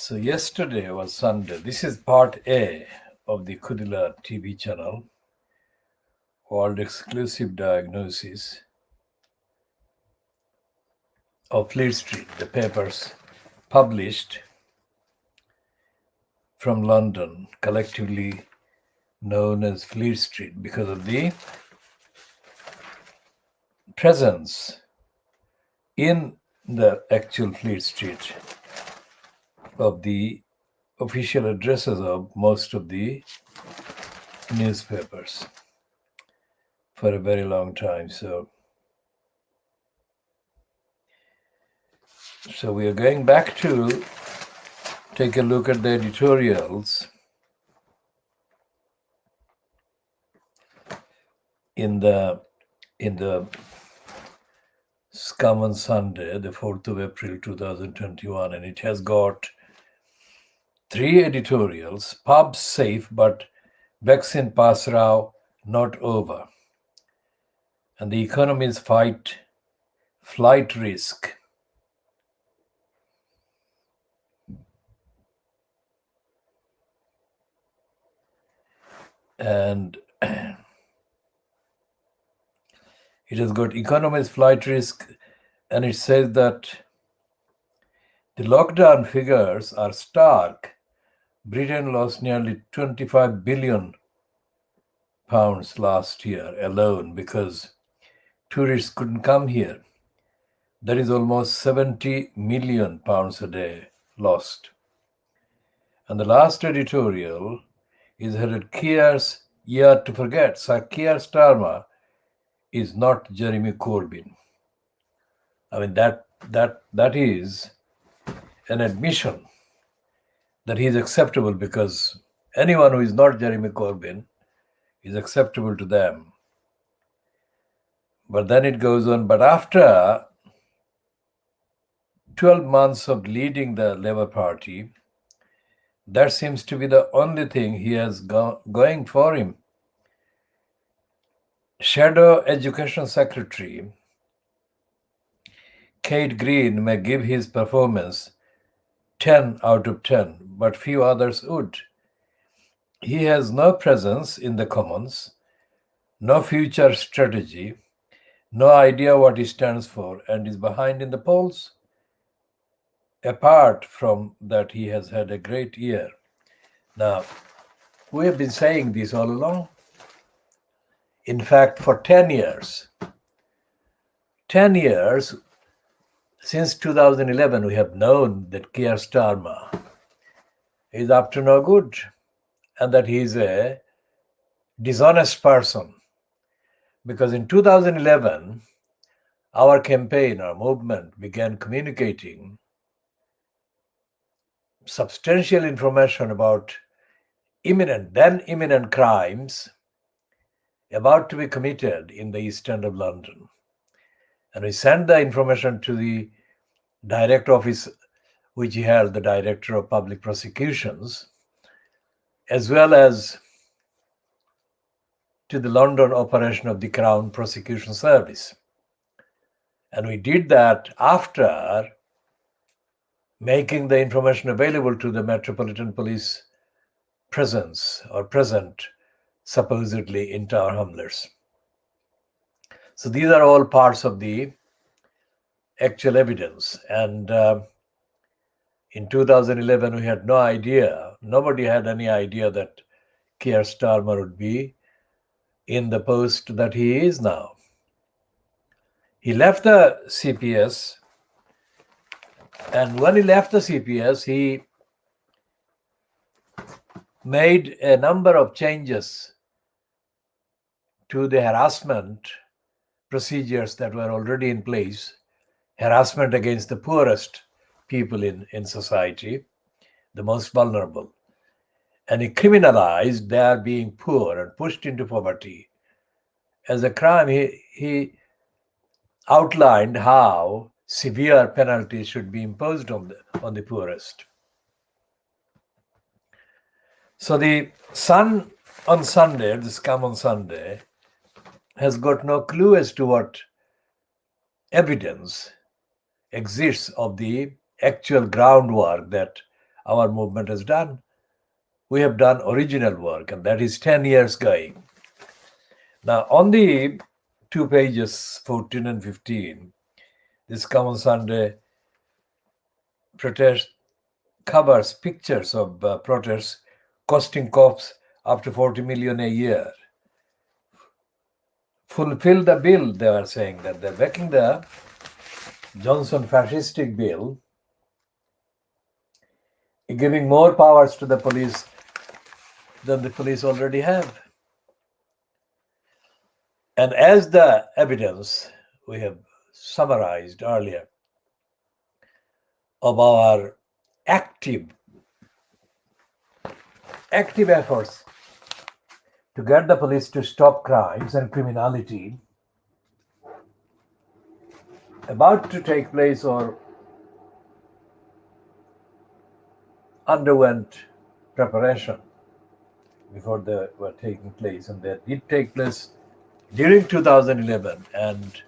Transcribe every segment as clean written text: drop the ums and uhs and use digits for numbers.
So yesterday was Sunday. This is part A of the KhoodeelaarTV channel, World Exclusive Diagnosis of Fleet Street, the papers published from London, collectively known as Fleet Street because of the presence in the actual Fleet Street of the official addresses of most of the newspapers for a very long time. So we are going back to take a look at the editorials in the Scum on Sunday, the 4th of April 2021, and it has got three editorials: pubs safe but vaccine pass row not over, and the economies fight flight risk. And it has got economies flight risk, and it says that the lockdown figures are stark. Britain lost nearly 25 billion pounds last year alone because tourists couldn't come here. That is almost 70 million pounds a day lost. And the last editorial is headed Keir's Year to Forget. Sir Keir Starmer is not Jeremy Corbyn. I mean, that is an admission that he is acceptable, because anyone who is not Jeremy Corbyn is acceptable to them. But then it goes on, but after 12 months of leading the Labour Party, that seems to be the only thing he has going for him. Shadow Education Secretary Kate Green may give his performance 10 out of 10, but few others would. He has no presence in the Commons, no future strategy, no idea what he stands for, and is behind in the polls. Apart from that, he has had a great year. Now, we have been saying this all along. In fact, for 10 years, since 2011, we have known that Keir Starmer is up to no good, and that he is a dishonest person. Because in 2011, our campaign, our movement began communicating substantial information about imminent crimes about to be committed in the East End of London. And we sent the information to the direct office, which he held, the Director of Public Prosecutions, as well as to the London operation of the Crown Prosecution Service. And we did that after making the information available to the Metropolitan Police present supposedly in Tower Hamlets. So these are all parts of the actual evidence. And in 2011, we had no idea, nobody had any idea that Keir Starmer would be in the post that he is now. He left the CPS, and when he left the CPS, he made a number of changes to the harassment procedures that were already in place, harassment against the poorest people in society, the most vulnerable. And he criminalized their being poor and pushed into poverty as a crime. He outlined how severe penalties should be imposed on the poorest. So the Sun on Sunday, the Scum on Sunday, has got no clue as to what evidence exists of the actual groundwork that our movement has done. We have done original work, and that is 10 years going. Now, on the 2 pages, 14 and 15, this Common Sunday protest covers pictures of protests costing cops up to 40 million a year. Fulfill the bill, they are saying that they're backing the Johnson fascistic bill, giving more powers to the police than the police already have. And as the evidence we have summarized earlier of our active efforts to get the police to stop crimes and criminality about to take place or underwent preparation before they were taking place, and they did take place during 2011 and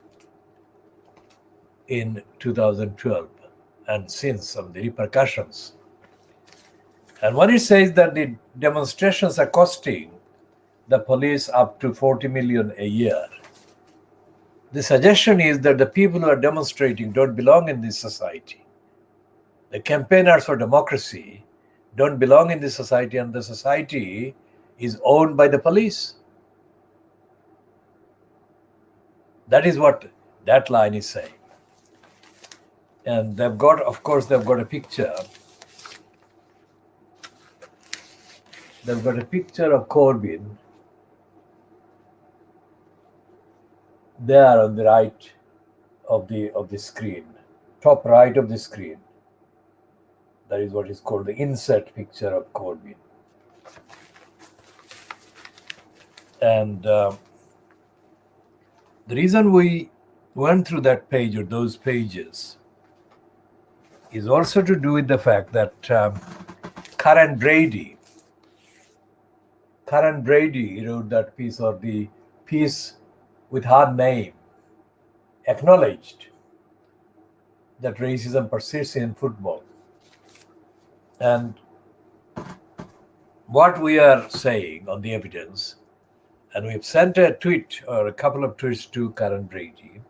in 2012, and since some the repercussions. And when it says that the demonstrations are costing the police up to 40 million a year, the suggestion is that the people who are demonstrating don't belong in this society. The campaigners for democracy don't belong in this society, and the society is owned by the police. That is what that line is saying. And they've got a picture. They've got a picture of Corbyn there on the right of the screen, top right of the screen. That is what is called the inset picture of Corbyn. And the reason we went through that page or those pages is also to do with the fact that Karen Brady wrote that piece, or the piece with her name, acknowledged that racism persists in football. And what we are saying on the evidence, and we've sent a tweet or a couple of tweets to Karen Brady,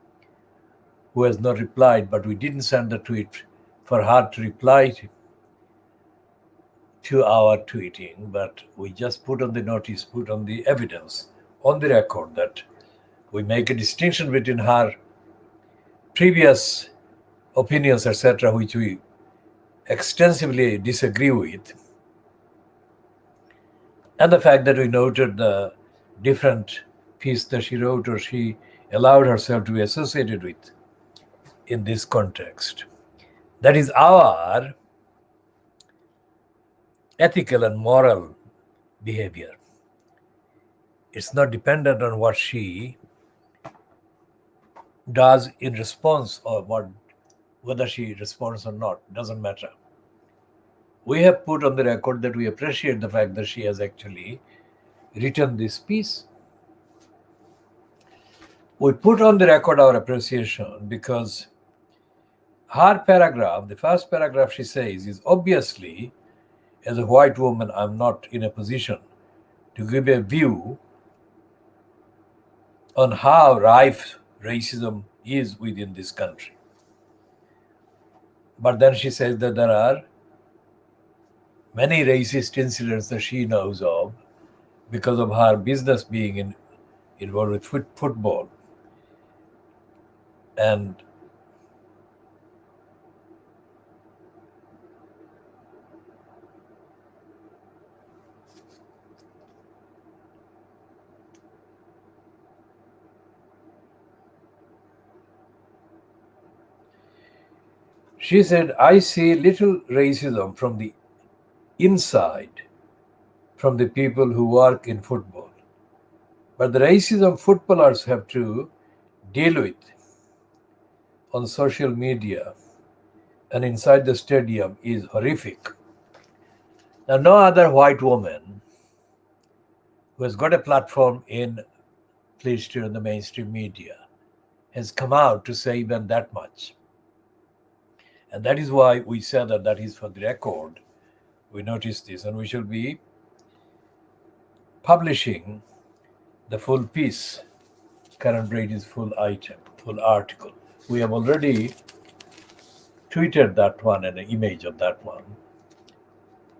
who has not replied, but we didn't send the tweet for her to reply to our tweeting, but we just put on the notice, put on the evidence, on the record, that we make a distinction between her previous opinions, etc., which we extensively disagree with, and the fact that we noted the different piece that she wrote or she allowed herself to be associated with in this context. That is our ethical and moral behavior. It's not dependent on what she does in response, or whether she responds or not, doesn't matter. We have put on the record that we appreciate the fact that she has actually written this piece. We put on the record our appreciation because her paragraph, the first paragraph she says, is obviously, as a white woman, I'm not in a position to give a view on how rife racism is within this country. But then she says that there are many racist incidents that she knows of because of her business being involved with football. And she said, I see little racism from the inside, from the people who work in football. But the racism footballers have to deal with on social media and inside the stadium is horrific. Now, no other white woman who has got a platform in the mainstream media has come out to say even that much. And that is why we said that is for the record, We noticed this, and we shall be publishing the full piece, Karen Brady's full item, full article. We have already tweeted that one and an image of that one.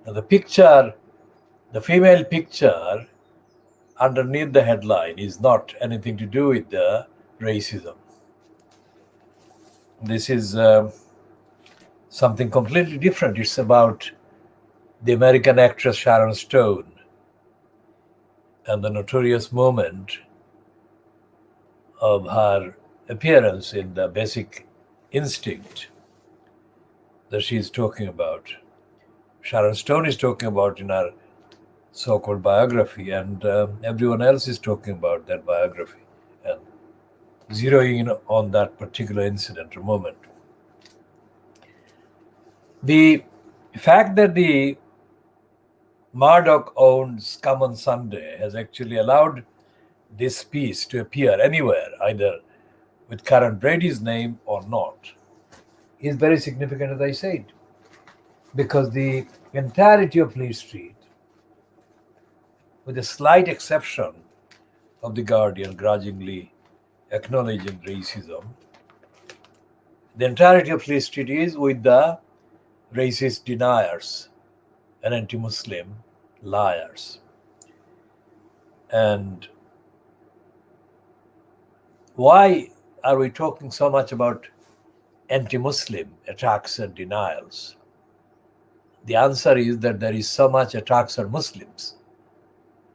And the picture, the female picture underneath the headline is not anything to do with the racism. This is something completely different. It's about the American actress Sharon Stone and the notorious moment of her appearance in the Basic Instinct that she is talking about. Sharon Stone is talking about in her so-called biography, and everyone else is talking about that biography and zeroing in on that particular incident or moment. The fact that the Murdoch-owned Scum on Sunday has actually allowed this piece to appear anywhere, either with Karen Brady's name or not, is very significant, as I said, because the entirety of Fleet Street, with a slight exception of The Guardian grudgingly acknowledging racism, the entirety of Fleet Street is with the racist deniers and anti-Muslim liars. And why are we talking so much about anti-Muslim attacks and denials? The answer is that there is so much attacks on Muslims.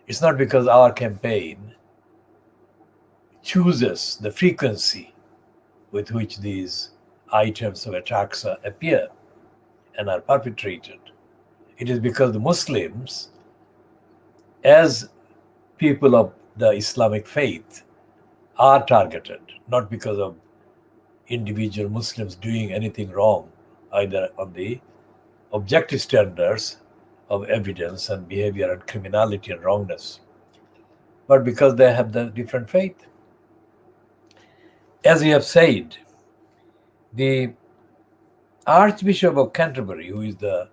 It's not because our campaign chooses the frequency with which these items of attacks appear and are perpetrated. It is because the Muslims, as people of the Islamic faith, are targeted, not because of individual Muslims doing anything wrong, either on the objective standards of evidence and behavior and criminality and wrongness, but because they have the different faith. As we have said, the Archbishop of Canterbury, who is the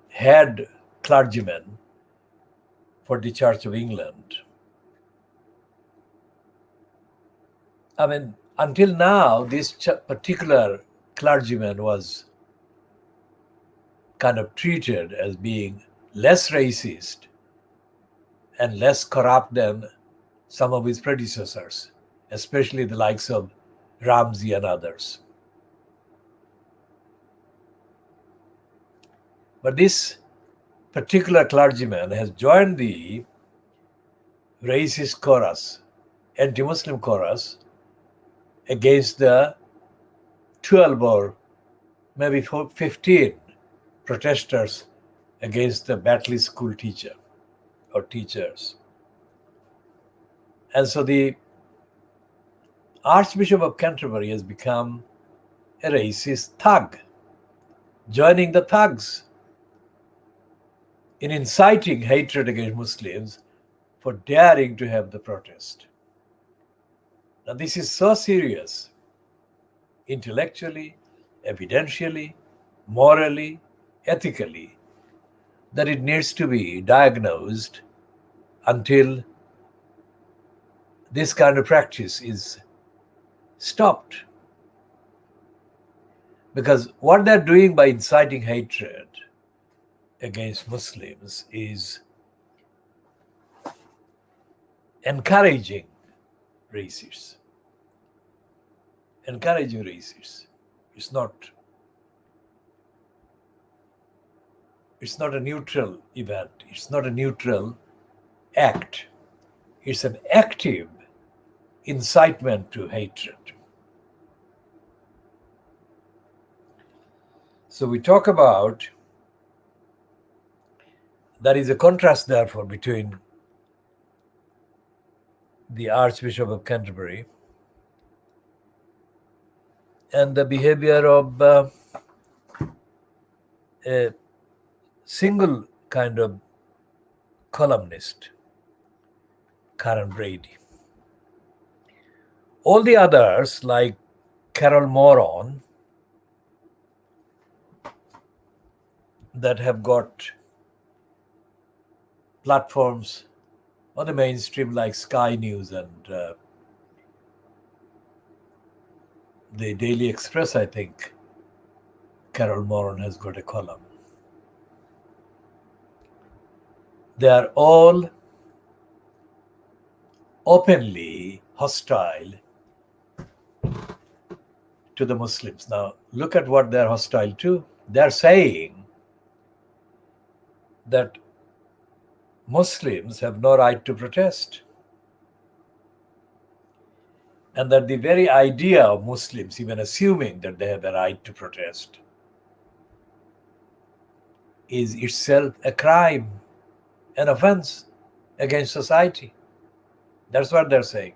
head clergyman for the Church of England, until now, this particular clergyman was kind of treated as being less racist and less corrupt than some of his predecessors, especially the likes of Ramsey and others. But this particular clergyman has joined the racist chorus, anti-Muslim chorus, against the 12 or maybe 15 protesters against the Batley school teacher or teachers. And so the Archbishop of Canterbury has become a racist thug, joining the thugs in inciting hatred against Muslims for daring to have the protest. Now, this is so serious, intellectually, evidentially, morally, ethically, that it needs to be diagnosed until this kind of practice is stopped. Because what they're doing by inciting hatred against Muslims is encouraging racists. Encouraging racists. It's not a neutral event. It's not a neutral act. It's an active incitement to hatred. So we talk about, there is a contrast therefore between the Archbishop of Canterbury and the behavior of a single kind of columnist, Karen Brady. All the others, like Carol Moron, that have got platforms on the mainstream like Sky News and the Daily Express, I think Carol Moran has got a column. They are all openly hostile to the Muslims. Now, look at what they're hostile to. They're saying that Muslims have no right to protest, and that the very idea of Muslims even assuming that they have a right to protest is itself a crime, an offense against society. That's what they're saying.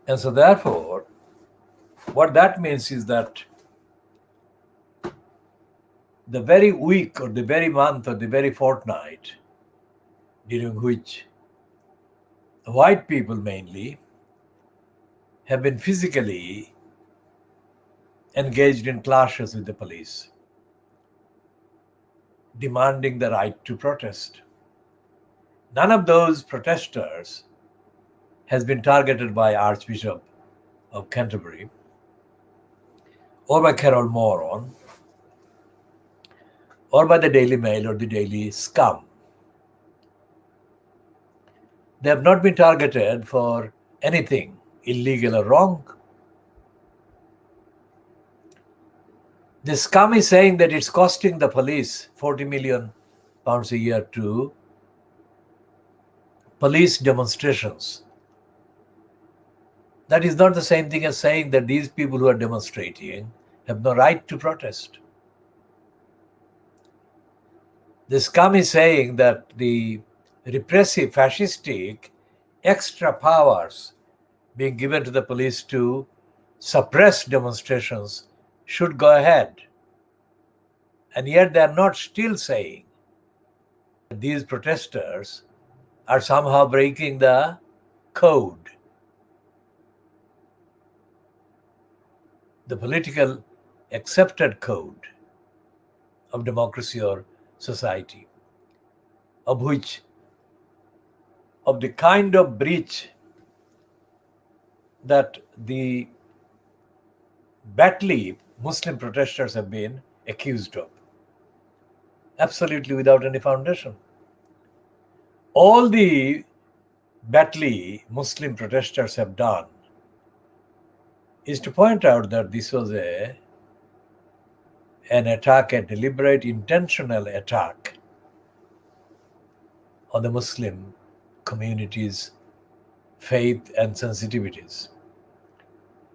And so therefore, what that means is that the very week or the very month or the very fortnight during which white people mainly have been physically engaged in clashes with the police, demanding the right to protest. None of those protesters has been targeted by Archbishop of Canterbury or by Carol Moran or by the Daily Mail or the Daily Scum. They have not been targeted for anything illegal or wrong. The Scum is saying that it's costing the police £40 million a year to police demonstrations. That is not the same thing as saying that these people who are demonstrating have no right to protest. The Scum is saying that the repressive, fascistic, extra powers being given to the police to suppress demonstrations should go ahead. And yet they are not still saying that these protesters are somehow breaking the code, the political accepted code of democracy or society, of the kind of breach that the Batley Muslim protesters have been accused of, absolutely without any foundation. All the Batley Muslim protesters have done is to point out that this was an attack, a deliberate, intentional attack on the Muslim community's faith and sensitivities,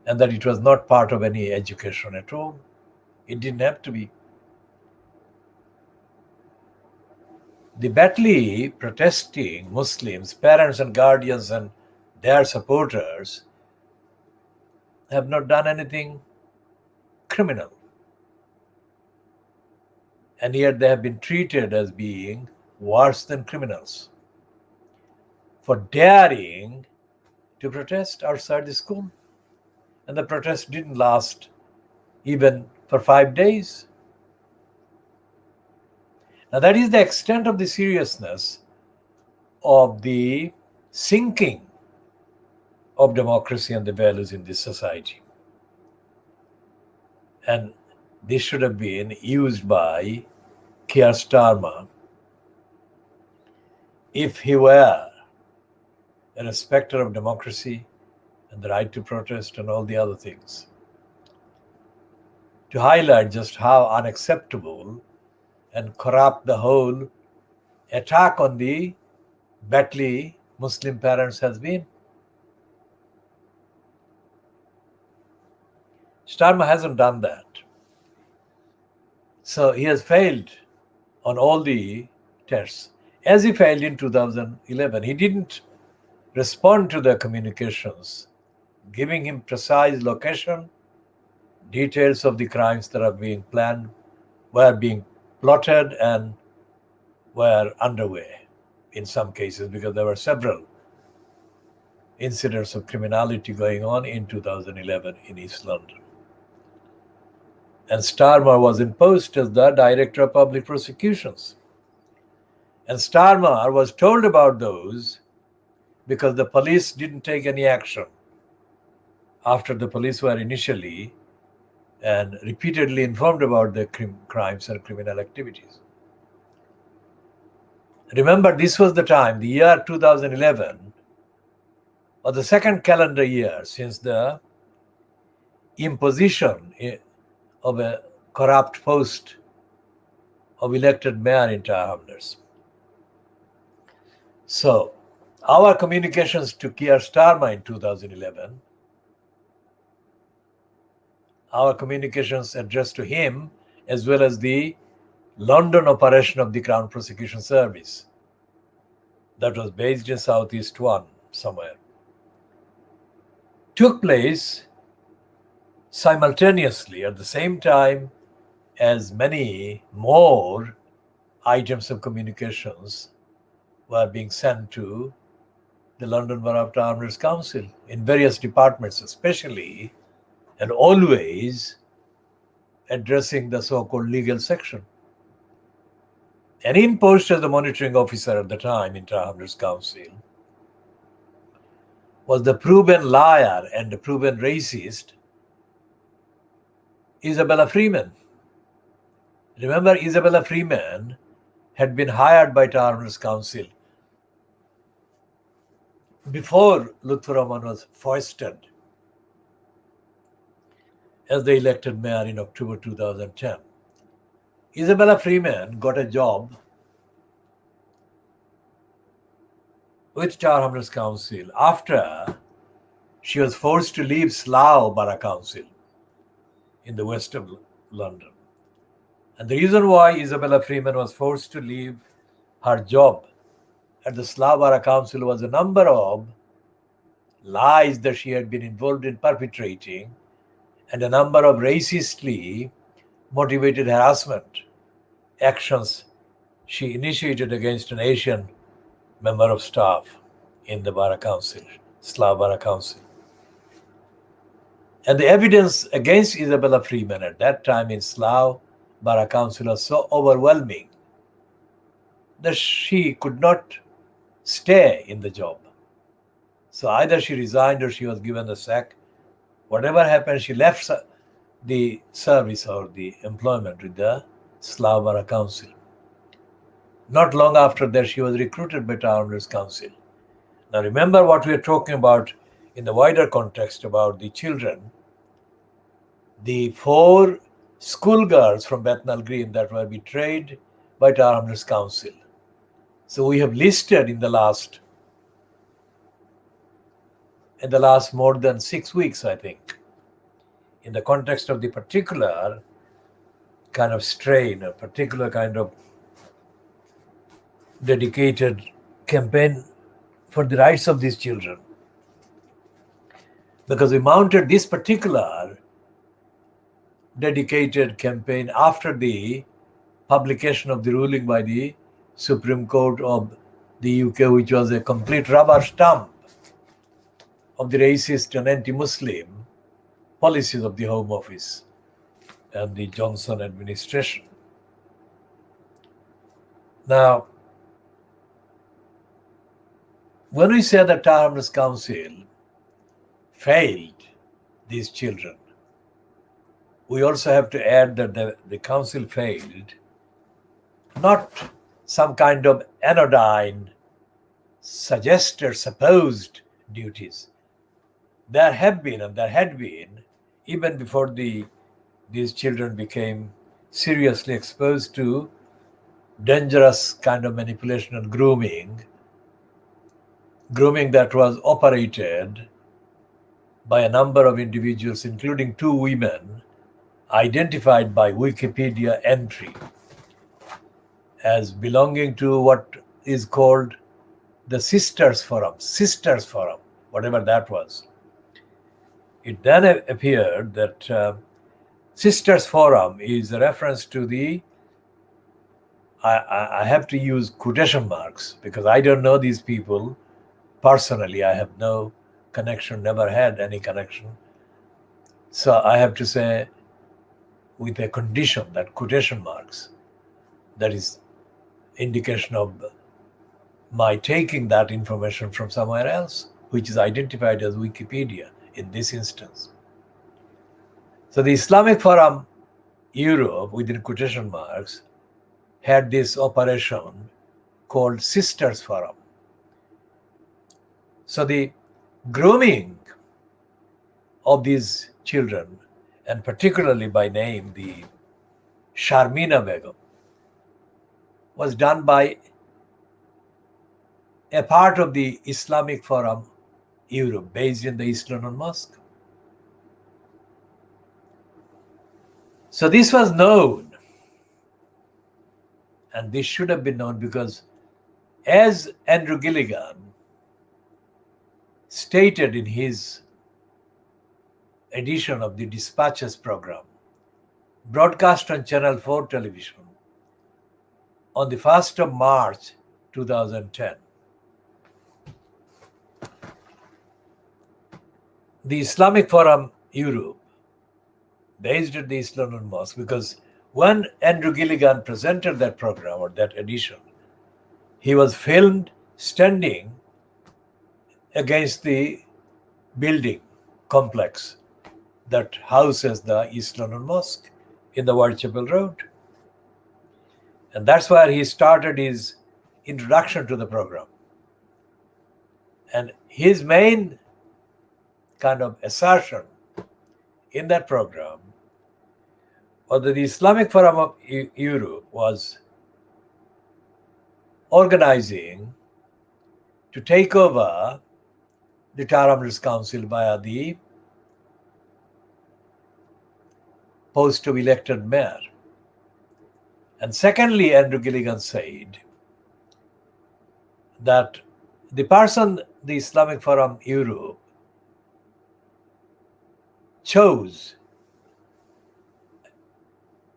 and that it was not part of any education at all. It didn't have to be. The Batley protesting Muslims, parents and guardians and their supporters, have not done anything criminal. And yet they have been treated as being worse than criminals for daring to protest outside the school. And the protest didn't last even for 5 days. Now that is the extent of the seriousness of the sinking of democracy and the values in this society. And this should have been used by Keir Starmer if he were a respecter of democracy and the right to protest and all the other things, to highlight just how unacceptable and corrupt the whole attack on the Batley Muslim parents has been. Starmer hasn't done that. So he has failed on all the tests. As he failed in 2011, he didn't respond to the communications, giving him precise location, details of the crimes that are being planned, were being plotted and were underway in some cases, because there were several incidents of criminality going on in 2011 in East London. And Starmer was imposed as the Director of Public Prosecutions. And Starmer was told about those because the police didn't take any action after the police were initially and repeatedly informed about the crimes and criminal activities. Remember, this was the time, the year 2011, or the second calendar year since the imposition of a corrupt post of elected mayor in Tower Hamlets. So, our communications to Keir Starmer in 2011, our communications addressed to him, as well as the London operation of the Crown Prosecution Service that was based in Southeast 1 somewhere, took place simultaneously at the same time as many more items of communications were being sent to the London Borough of Tower Hamlets Council in various departments, especially and always addressing the so-called legal section. And in post as the monitoring officer at the time in Tower Hamlets Council was the proven liar and the proven racist Isabella Freeman. Remember, Isabella Freeman had been hired by Tower Hamlets Council before Lutfur Rahman was foisted as the elected mayor in October 2010. Isabella Freeman got a job with Tower Hamlets Council after she was forced to leave Slough Borough Council in the west of London. And the reason why Isabella Freeman was forced to leave her job at the Slough Borough Council was a number of lies that she had been involved in perpetrating and a number of racistly motivated harassment actions she initiated against an Asian member of staff in the Borough Council, Slough Borough Council. And the evidence against Isabella Freeman at that time in Slough Borough Council was so overwhelming that she could not stay in the job. So either she resigned or she was given the sack. Whatever happened, she left the service or the employment with the Slough Borough Council. Not long after that, she was recruited by Tower Hamlets Council. Now remember what we are talking about in the wider context about the children. The 4 schoolgirls from Bethnal Green that were betrayed by Tower Hamlets Council. So we have listed in the last more than 6 weeks, I think, in the context of the particular kind of strain, a particular kind of dedicated campaign for the rights of these children. Because we mounted this particular dedicated campaign after the publication of the ruling by the Supreme Court of the UK, which was a complete rubber stamp of the racist and anti-Muslim policies of the Home Office and the Johnson administration. Now, when we say that Tower Hamlets Council failed these children, we also have to add that the council failed not some kind of anodyne, suggested, supposed duties. There have been, and there had been, even before these children became seriously exposed to dangerous kind of manipulation and grooming that was operated by a number of individuals, including 2 women, identified by Wikipedia entry as belonging to what is called the Sisters Forum, whatever that was. It then appeared that Sisters Forum is a reference to the, I have to use quotation marks because I don't know these people personally. I have no connection, never had any connection. So I have to say with a condition, that quotation marks, that is indication of my taking that information from somewhere else, which is identified as Wikipedia in this instance. So the Islamic Forum Europe, within quotation marks, had this operation called Sisters Forum. So the grooming of these children, and particularly by name the Sharmina Begum, was done by a part of the Islamic Forum Europe, based in the East London Mosque. So this was known, and this should have been known, because as Andrew Gilligan stated in his edition of the Dispatches program, broadcast on Channel 4 television on the 1st of March 2010, the Islamic Forum Europe, based at the East London Mosque, because when Andrew Gilligan presented that program or that edition, he was filmed standing against the building complex that houses the East London Mosque in the Whitechapel Road. And that's where he started his introduction to the program. And his main kind of assertion in that program was that the Islamic Forum of Europe was organizing to take over the Tower Hamlets Council via the post of elected mayor. And secondly, Andrew Gilligan said that the person the Islamic Forum Europe chose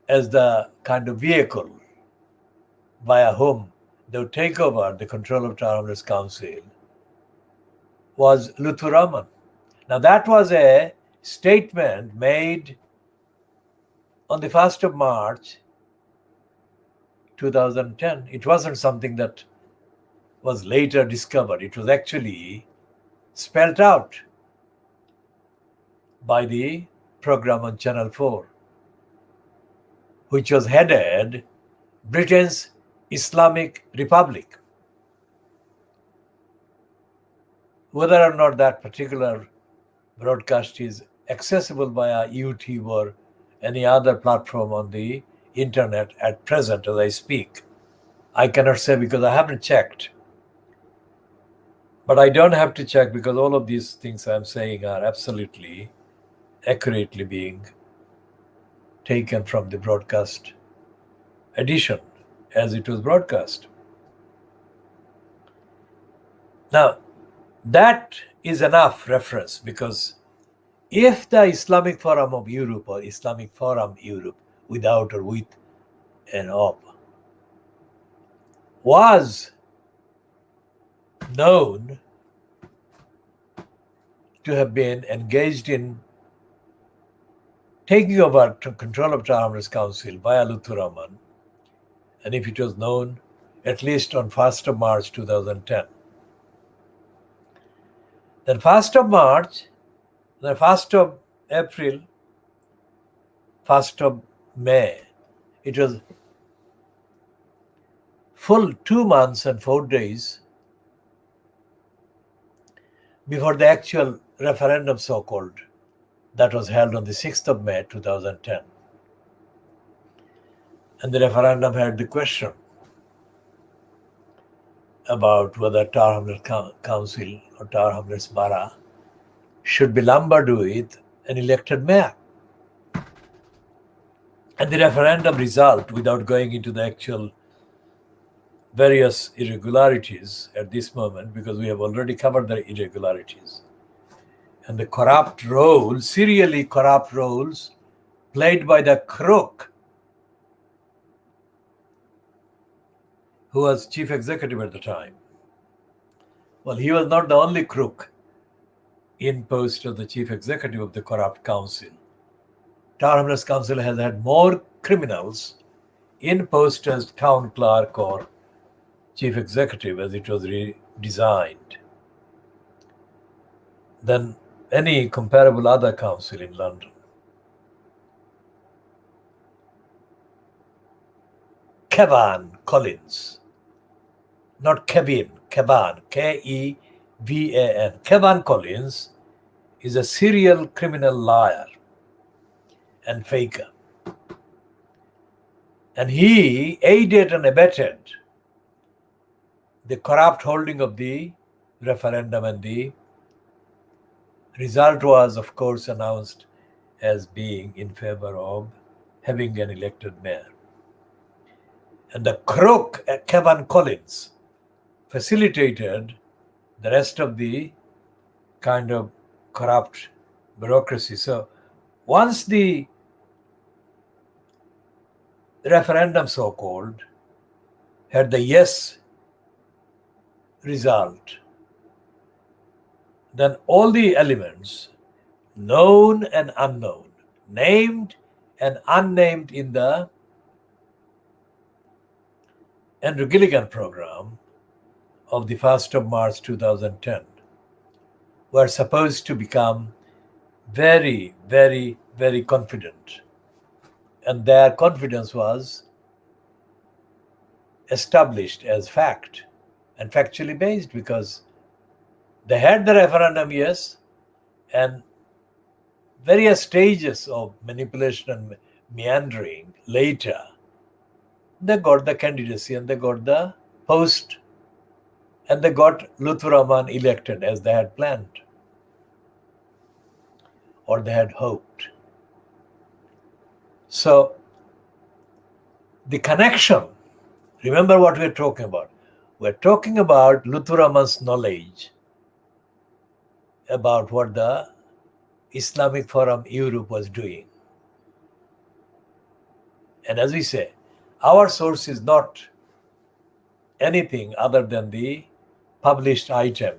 as the kind of vehicle via whom they would take over the control of Tower Hamlets Council was Lutfur Rahman. Now that was a statement made on the 1st of March 2010. It wasn't something that was later discovered. It was actually spelled out by the program on Channel 4, which was headed Britain's Islamic Republic. Whether or not that particular broadcast is accessible via YouTube or any other platform on the internet at present as I speak, I cannot say, because I haven't checked. But I don't have to check, because all of these things I'm saying are absolutely accurately being taken from the broadcast edition as it was broadcast. Now, that is enough reference, because if the Islamic Forum of Europe or Islamic Forum Europe, without or with an op, was known to have been engaged in taking over control of Tower Hamlets Council via Lutfur Rahman, and if it was known at least on 1st of March 2010, then 1st of March, then 1st of April, 1st of May, it was full 2 months and 4 days before the actual referendum, so-called, that was held on the 6th of May 2010. And the referendum had the question about whether Tower Hamlets Council or Tower Hamlets Borough should be lumbered with an elected mayor. And the referendum result, without going into the actual various irregularities at this moment, because we have already covered the irregularities, and the corrupt role, serially corrupt roles played by the crook who was chief executive at the time. Well, he was not the only crook in post of the chief executive of the corrupt council. Town Hamlets Council has had more criminals in post as town clerk or chief executive as it was redesigned than any comparable other council in London. Kevin Collins, not Kevin, Kevin, Kevan. Kevin Collins is a serial criminal liar and faker. And he aided and abetted the corrupt holding of the referendum, and the result was, of course, announced as being in favor of having an elected mayor. And the crook, Kevin Collins, facilitated the rest of the kind of corrupt bureaucracy. So once the referendum, so-called, had the yes result, then all the elements, known and unknown, named and unnamed in the Andrew Gilligan program of the 1st of March 2010, were supposed to become very, very, very confident. And their confidence was established as fact and factually based, because they had the referendum, yes, and various stages of manipulation and meandering later, they got the candidacy and they got the post and they got Lutfur Rahman elected as they had planned or they had hoped. So the connection, remember what we're talking about. We're talking about Lutfur Rahman's knowledge about what the Islamic Forum Europe was doing. And as we say, our source is not anything other than the published item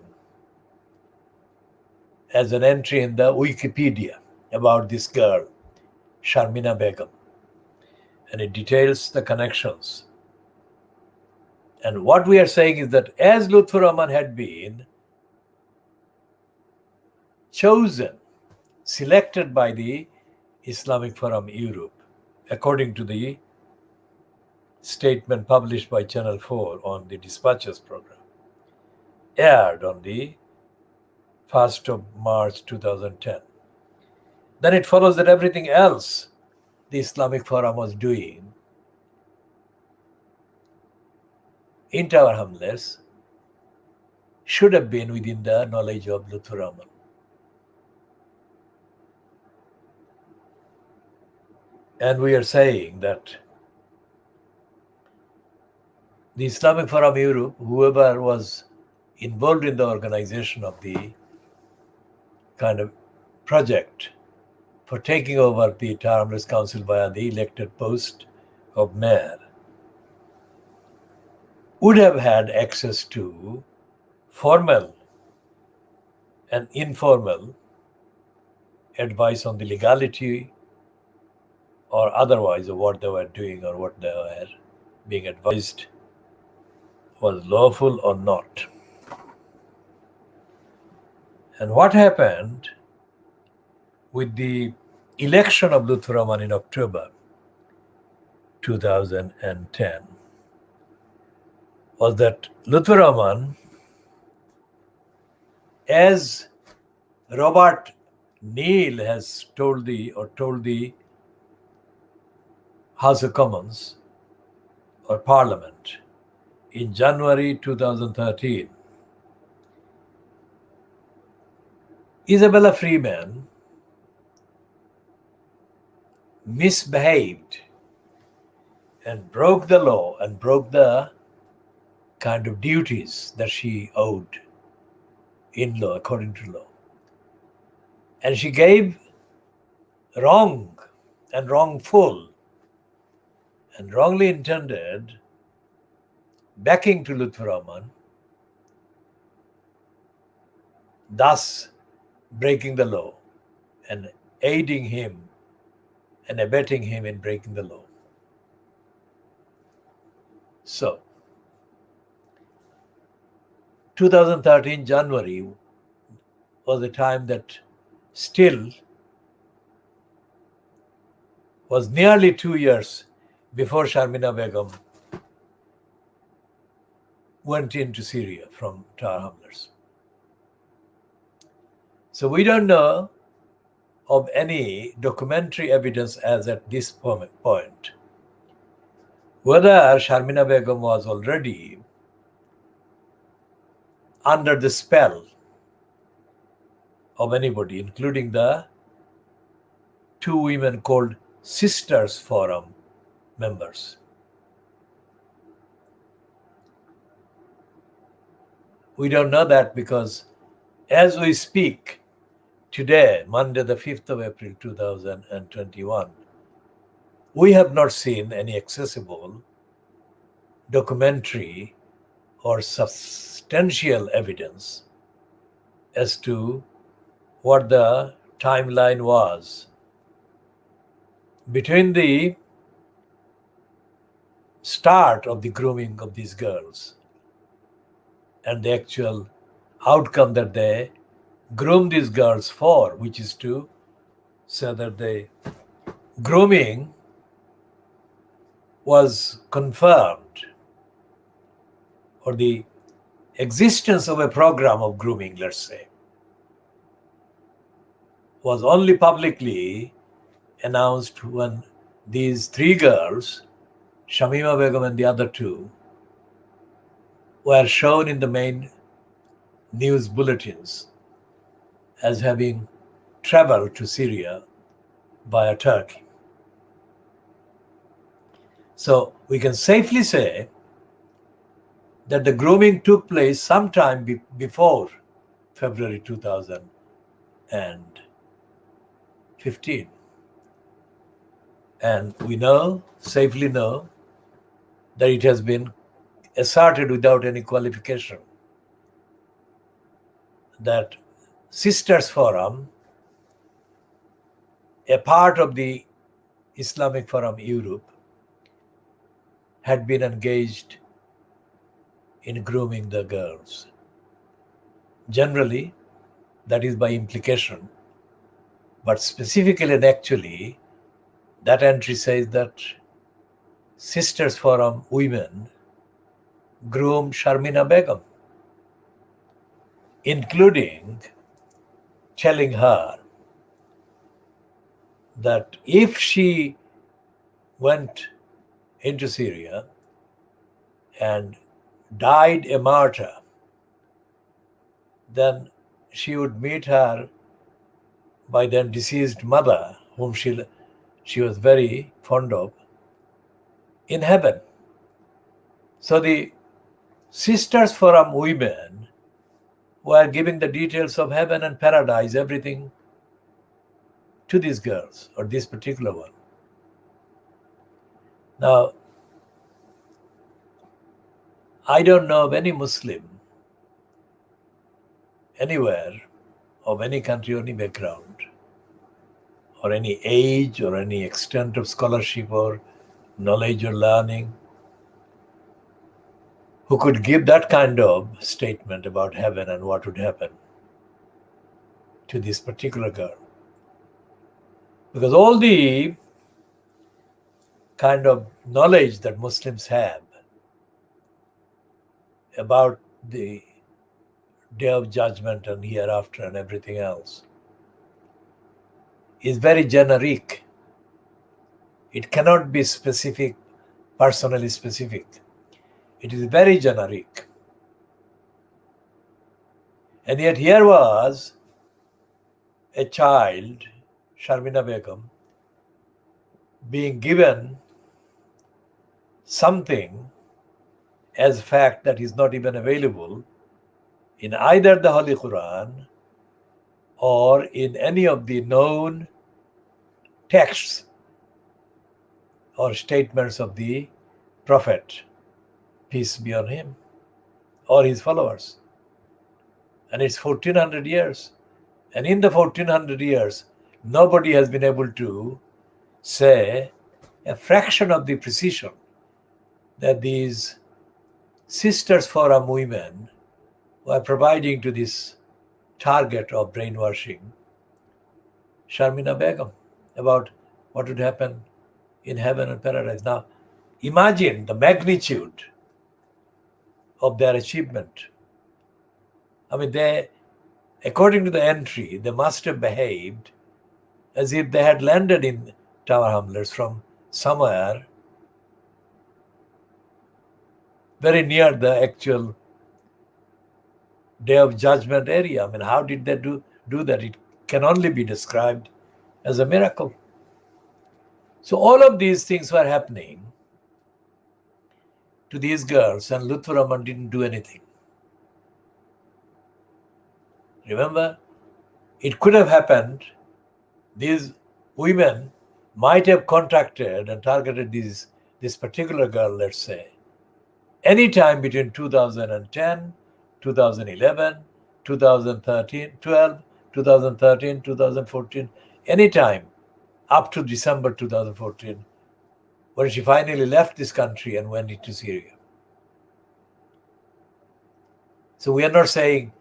as an entry in the Wikipedia about this girl, Sharmina Begum. And it details the connections. And what we are saying is that as Lutfur Rahman had been chosen, selected by the Islamic Forum Europe, according to the statement published by Channel 4 on the Dispatches program, aired on the 1st of March 2010, then it follows that everything else the Islamic Forum was doing in Tower Hamlets should have been within the knowledge of Lutfur Rahman. And we are saying that the Islamic Forum Europe, whoever was involved in the organization of the kind of project for taking over the Tower Hamlets Council via the elected post of mayor, would have had access to formal and informal advice on the legality or otherwise of what they were doing or what they were being advised was lawful or not. And what happened with the election of Lutfur Rahman in October 2010 was that Lutfur Rahman, as Robert Neal has told the House of Commons or Parliament in January 2013, Isabella Freeman misbehaved and broke the law and broke the kind of duties that she owed in law, according to law. And she gave wrong and wrongful and wrongly intended backing to Lutfur Rahman, thus breaking the law and aiding him and abetting him in breaking the law. So, 2013 January was the time that still was nearly 2 years before Sharmina Begum went into Syria from Tar Hamlers. So we don't know of any documentary evidence as at this point whether Sharmina Begum was already under the spell of anybody, including the two women called Sisters Forum members. We don't know that because as we speak today, Monday the 5th of April 2021, we have not seen any accessible documentary or substantial evidence as to what the timeline was between the start of the grooming of these girls and the actual outcome that they groom these girls for, which is to say that the grooming was confirmed, or the existence of a program of grooming, let's say, was only publicly announced when these three girls, Shamima Begum and the other two, were shown in the main news bulletins as having traveled to Syria via Turkey. So we can safely say that the grooming took place sometime before February 2015. And we safely know, that it has been asserted without any qualification that Sisters Forum, a part of the Islamic Forum Europe, had been engaged in grooming the girls. Generally, that is by implication, but specifically and actually, that entry says that Sisters Forum women groomed Sharmina Begum, including telling her that if she went into Syria and died a martyr, then she would meet her by then deceased mother, whom she was very fond of, in heaven. So the Sisters Forum women were giving the details of heaven and paradise, everything, to these girls, or this particular one. Now, I don't know of any Muslim anywhere, of any country or any background, or any age, or any extent of scholarship or knowledge or learning, who could give that kind of statement about heaven and what would happen to this particular girl. Because all the kind of knowledge that Muslims have about the Day of Judgment and hereafter and everything else is very generic. It cannot be specific, personally specific. It is very generic. And yet here was a child, Sharmina Begum, being given something as fact that is not even available in either the Holy Quran or in any of the known texts or statements of the Prophet, peace be on him, or his followers. And it's 1400 years. And in the 1400 years, nobody has been able to say, a fraction of the precision that these Sisters Forum women were providing to this target of brainwashing, Sharmina Begum, about what would happen in heaven and paradise. Now, imagine the magnitude of their achievement. I mean, they, according to the entry, they must have behaved as if they had landed in Tower Hamlets from somewhere very near the actual Day of Judgment area. I mean, how did they do that? It can only be described as a miracle. So all of these things were happening to these girls, and Lutfur Rahman didn't do anything. Remember, it could have happened. These women might have contacted and targeted this particular girl, let's say, anytime between 2010, 2011, 2013, 12, 2013, 2014, anytime up to December 2014, when she finally left this country and went into Syria. So we are not saying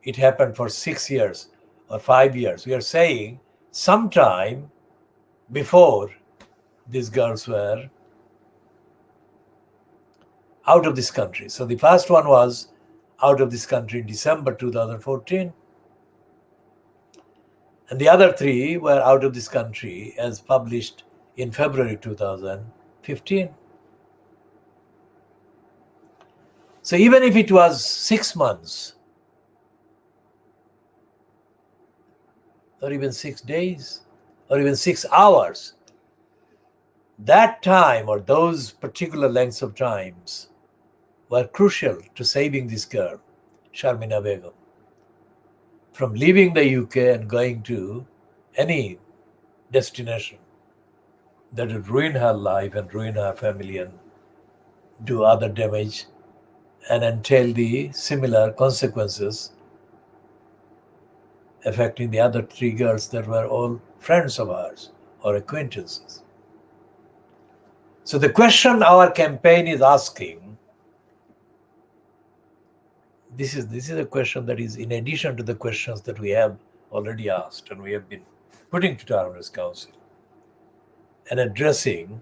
it happened for 6 years or 5 years. We are saying sometime before these girls were out of this country. So the first one was out of this country in December 2014. And the other three were out of this country as published in February 2015. So even if it was 6 months, or even 6 days, or even 6 hours, that time or those particular lengths of times were crucial to saving this girl, Sharmina Begum, from leaving the UK and going to any destination that would ruin her life and ruin her family and do other damage and entail the similar consequences affecting the other 3 girls that were all friends of ours or acquaintances. So the question our campaign is asking, this is a question that is in addition to the questions that we have already asked and we have been putting to Tower Hamlets Council and addressing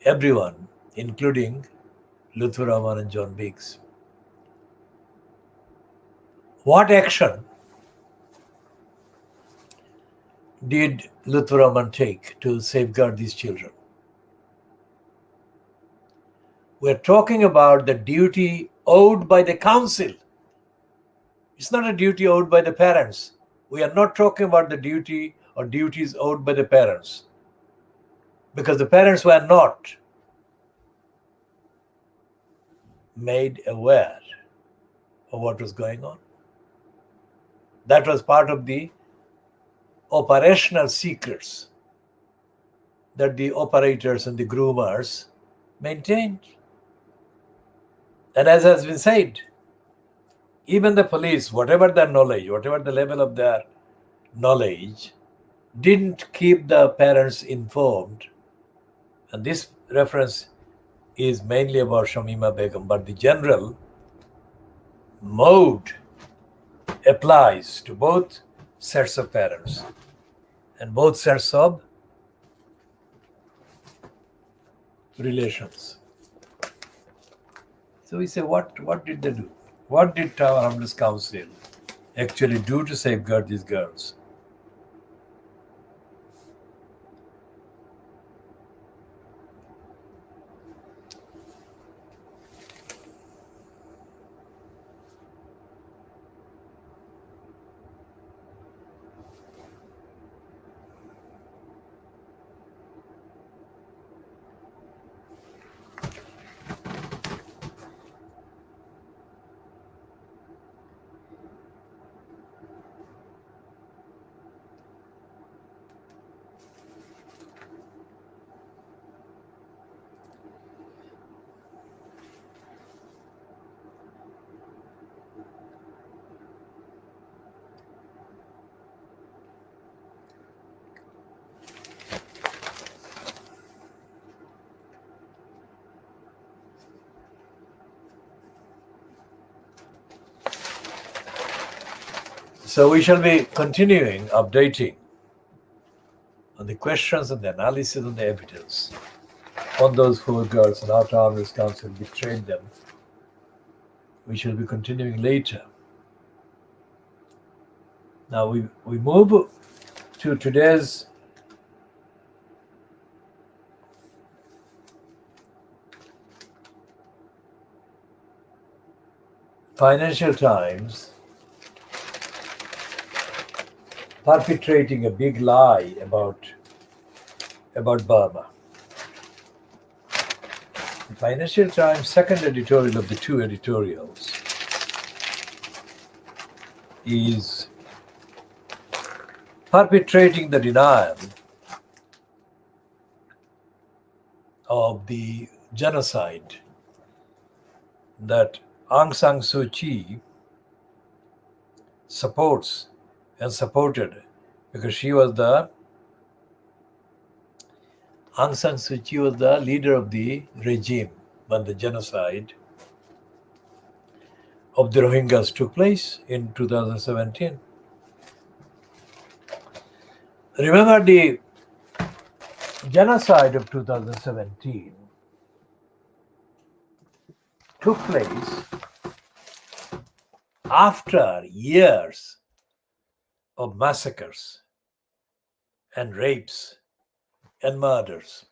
everyone, including Lutfur Rahman and John Biggs. What action did Lutfur Rahman take to safeguard these children? We're talking about the duty owed by the council. It's not a duty owed by the parents. We are not talking about the duty or duties owed by the parents, because the parents were not made aware of what was going on. That was part of the operational secrets that the operators and the groomers maintained. And as has been said, even the police, whatever their knowledge, whatever the level of their knowledge, didn't keep the parents informed. And this reference is mainly about Shamima Begum, but the general mode applies to both sets of parents and both sets of relations. So we say, what did they do? What did Tower Hamlets Council actually do to safeguard these girls? So we shall be continuing updating on the questions and the analysis and the evidence on those four girls and how Townless Council betrayed them. We shall be continuing later. Now we move to today's Financial Times perpetrating a big lie about Burma. The Financial Times' second editorial of the two editorials is perpetrating the denial of the genocide that Aung San Suu Kyi supports and supported, because Aung San Suu Kyi was the leader of the regime when the genocide of the Rohingyas took place in 2017. Remember, the genocide of 2017 took place after years of massacres and rapes and murders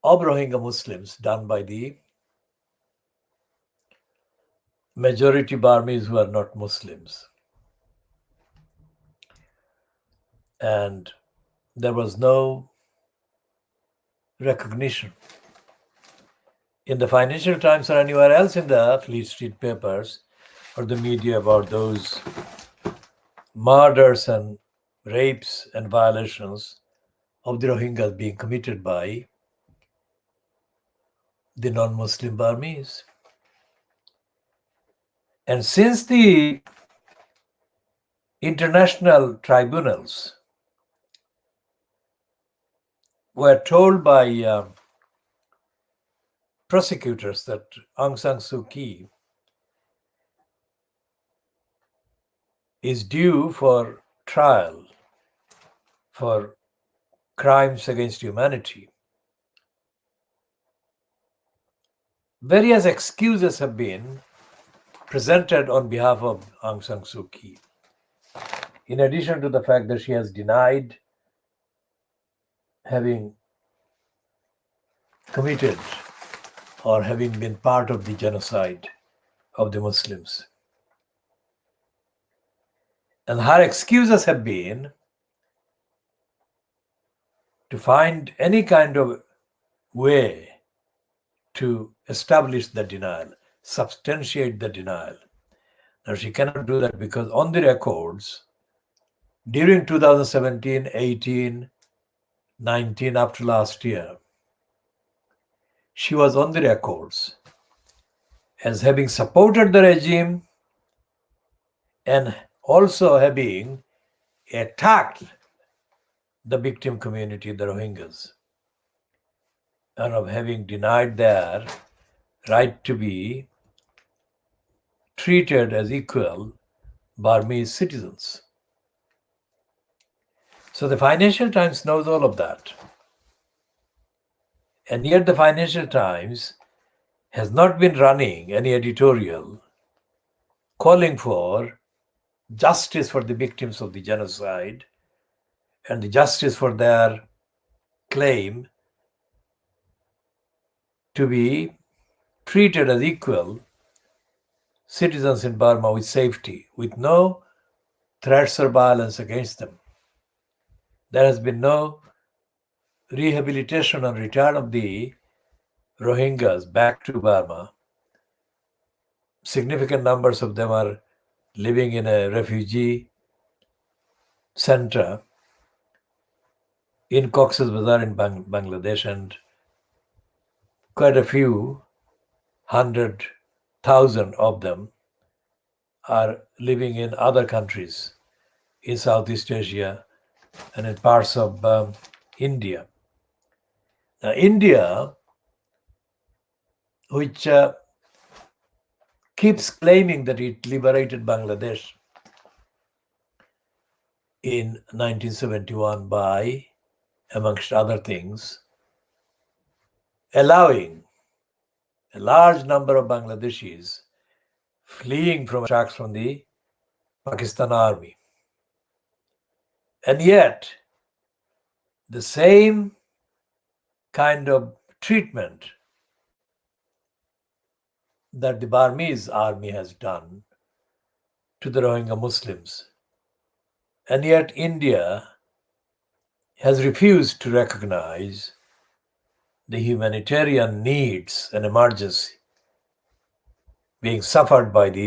of Rohingya Muslims done by the majority Burmese who are not Muslims. And there was no recognition in the Financial Times or anywhere else in the Fleet Street papers or the media about those murders and rapes and violations of the Rohingyas being committed by the non-Muslim Burmese. And since the international tribunals were told by prosecutors that Aung San Suu Kyi is due for trial for crimes against humanity, various excuses have been presented on behalf of Aung San Suu Kyi. In addition to the fact that she has denied having committed or having been part of the genocide of the Muslims. And her excuses have been to find any kind of way to establish the denial, substantiate the denial. Now, she cannot do that because on the records, during 2017, 18, 19, up to last year, she was on the records as having supported the regime and also having attacked the victim community, the Rohingyas, and of having denied their right to be treated as equal Burmese citizens. So the Financial Times knows all of that. And yet the Financial Times has not been running any editorial calling for justice for the victims of the genocide and the justice for their claim to be treated as equal citizens in Burma with safety, with no threats or violence against them. There has been no rehabilitation and return of the Rohingyas back to Burma. Significant numbers of them are living in a refugee center in Cox's Bazar in Bangladesh, and quite a few 100,000 of them are living in other countries in Southeast Asia and in parts of India. Now, India, which keeps claiming that it liberated Bangladesh in 1971 by, amongst other things, allowing a large number of Bangladeshis fleeing from attacks from the Pakistan army. And yet, the same kind of treatment that the Burmese army has done to the Rohingya Muslims. And yet, India has refused to recognize the humanitarian needs and emergency being suffered by the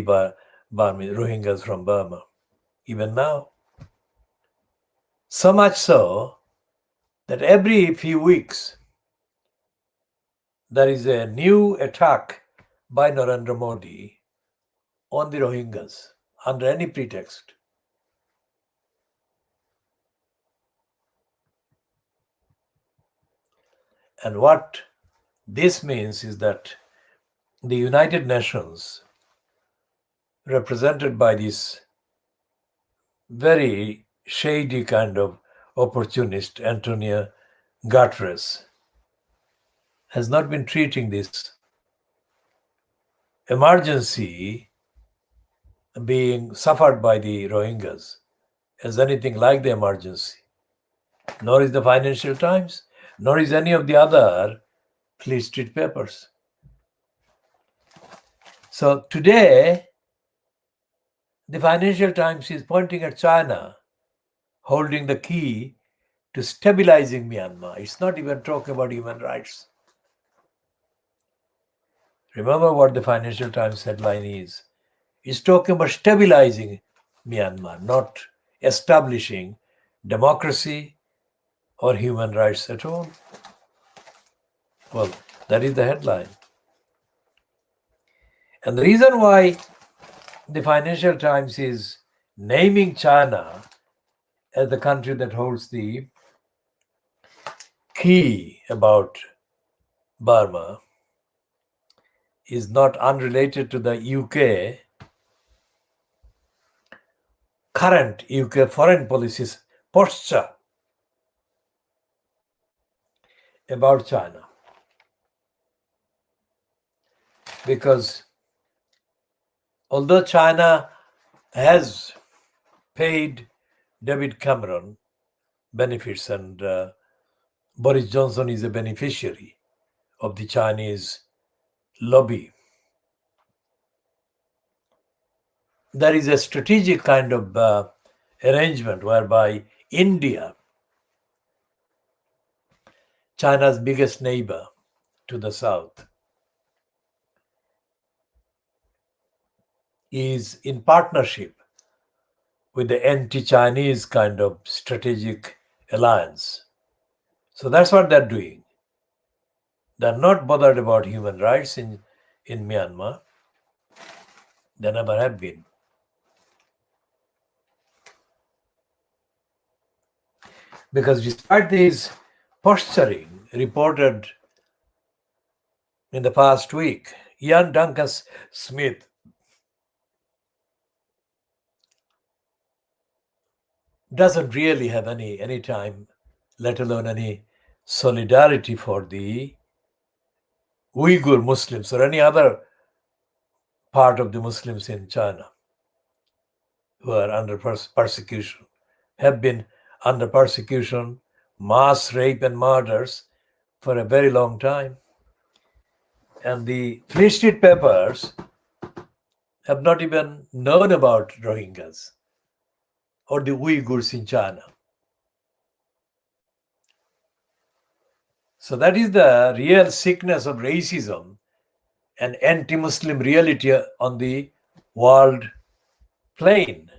Burmese Rohingyas from Burma, even now. So much so that every few weeks there is a new attack by Narendra Modi on the Rohingyas under any pretext. And what this means is that the United Nations, represented by this very shady kind of opportunist, Antonio Guterres, has not been treating this emergency being suffered by the Rohingyas as anything like the emergency. Nor is the Financial Times, nor is any of the other Fleet Street papers. So today, the Financial Times is pointing at China holding the key to stabilizing Myanmar. It's not even talking about human rights. Remember what the Financial Times headline is. It's talking about stabilizing Myanmar, not establishing democracy or human rights at all. Well, that is the headline. And the reason why the Financial Times is naming China as the country that holds the key about Burma is not unrelated to the UK, current UK foreign policy's posture about China. Because although China has paid David Cameron benefits and Boris Johnson is a beneficiary of the Chinese lobby, there is a strategic kind of arrangement whereby India, China's biggest neighbor to the south, is in partnership with the anti-Chinese kind of strategic alliance. So that's what they're doing. They're not bothered about human rights in Myanmar. They never have been. Because despite these posturing reported in the past week, Ian Duncan Smith doesn't really have any time, let alone any solidarity for the Uyghur Muslims or any other part of the Muslims in China who are under persecution, have been under persecution, mass rape and murders for a very long time. And the Fleet Street papers have not even known about Rohingyas or the Uyghurs in China. So that is the real sickness of racism and anti-Muslim reality on the world plane.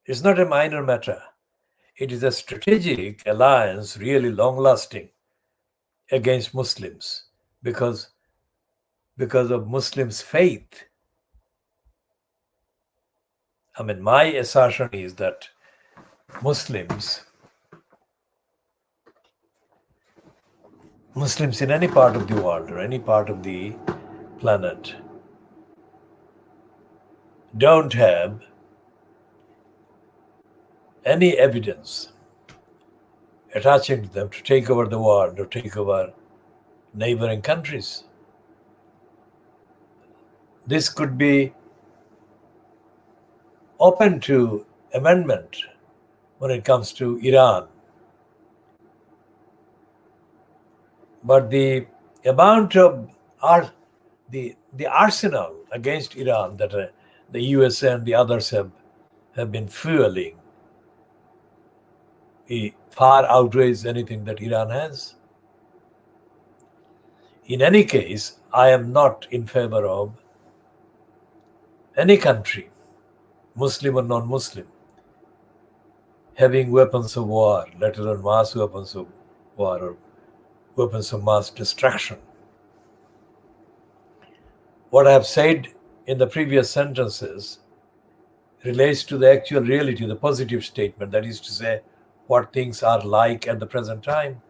It's not a minor matter. It is a strategic alliance, really long-lasting, against Muslims because of Muslims' faith. I mean, my assertion is that Muslims in any part of the world or any part of the planet don't have any evidence attaching to them to take over the world or take over neighboring countries. This could be open to amendment when it comes to Iran. But the amount of the arsenal against Iran that the USA and the others have been fueling, it far outweighs anything that Iran has. In any case, I am not in favor of any country, Muslim or non-Muslim, having weapons of war, let alone mass weapons of war or weapons of mass destruction. What I have said in the previous sentences relates to the actual reality, the positive statement, that is to say, what things are like at the present time.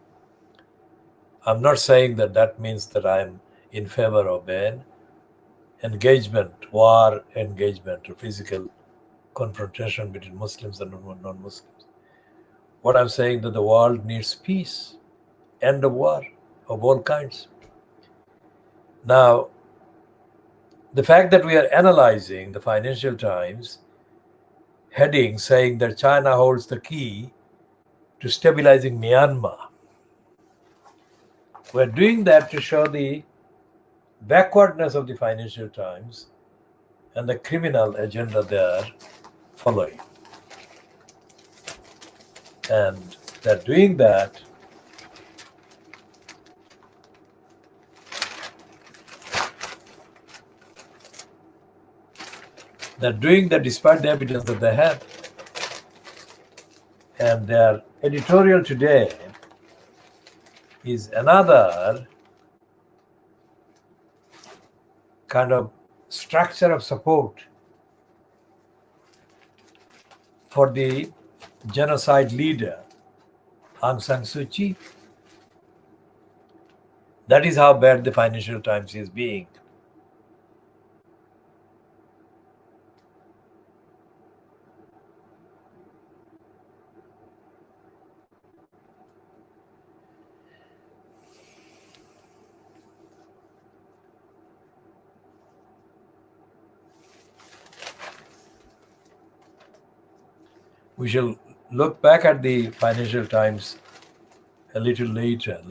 I'm not saying that that means that I'm in favor of an engagement, war engagement, or physical confrontation between Muslims and non-Muslims. What I'm saying that the world needs peace, end of war of all kinds. Now, the fact that we are analyzing the Financial Times heading saying that China holds the key to stabilizing Myanmar, we're doing that to show the backwardness of the Financial Times and the criminal agenda they are following. And they're doing that despite the evidence that they have. And their editorial today is another kind of structure of support for the genocide leader, Aung San Suu Kyi. That is how bad the Financial Times is being. We shall look back at the Financial Times a little later.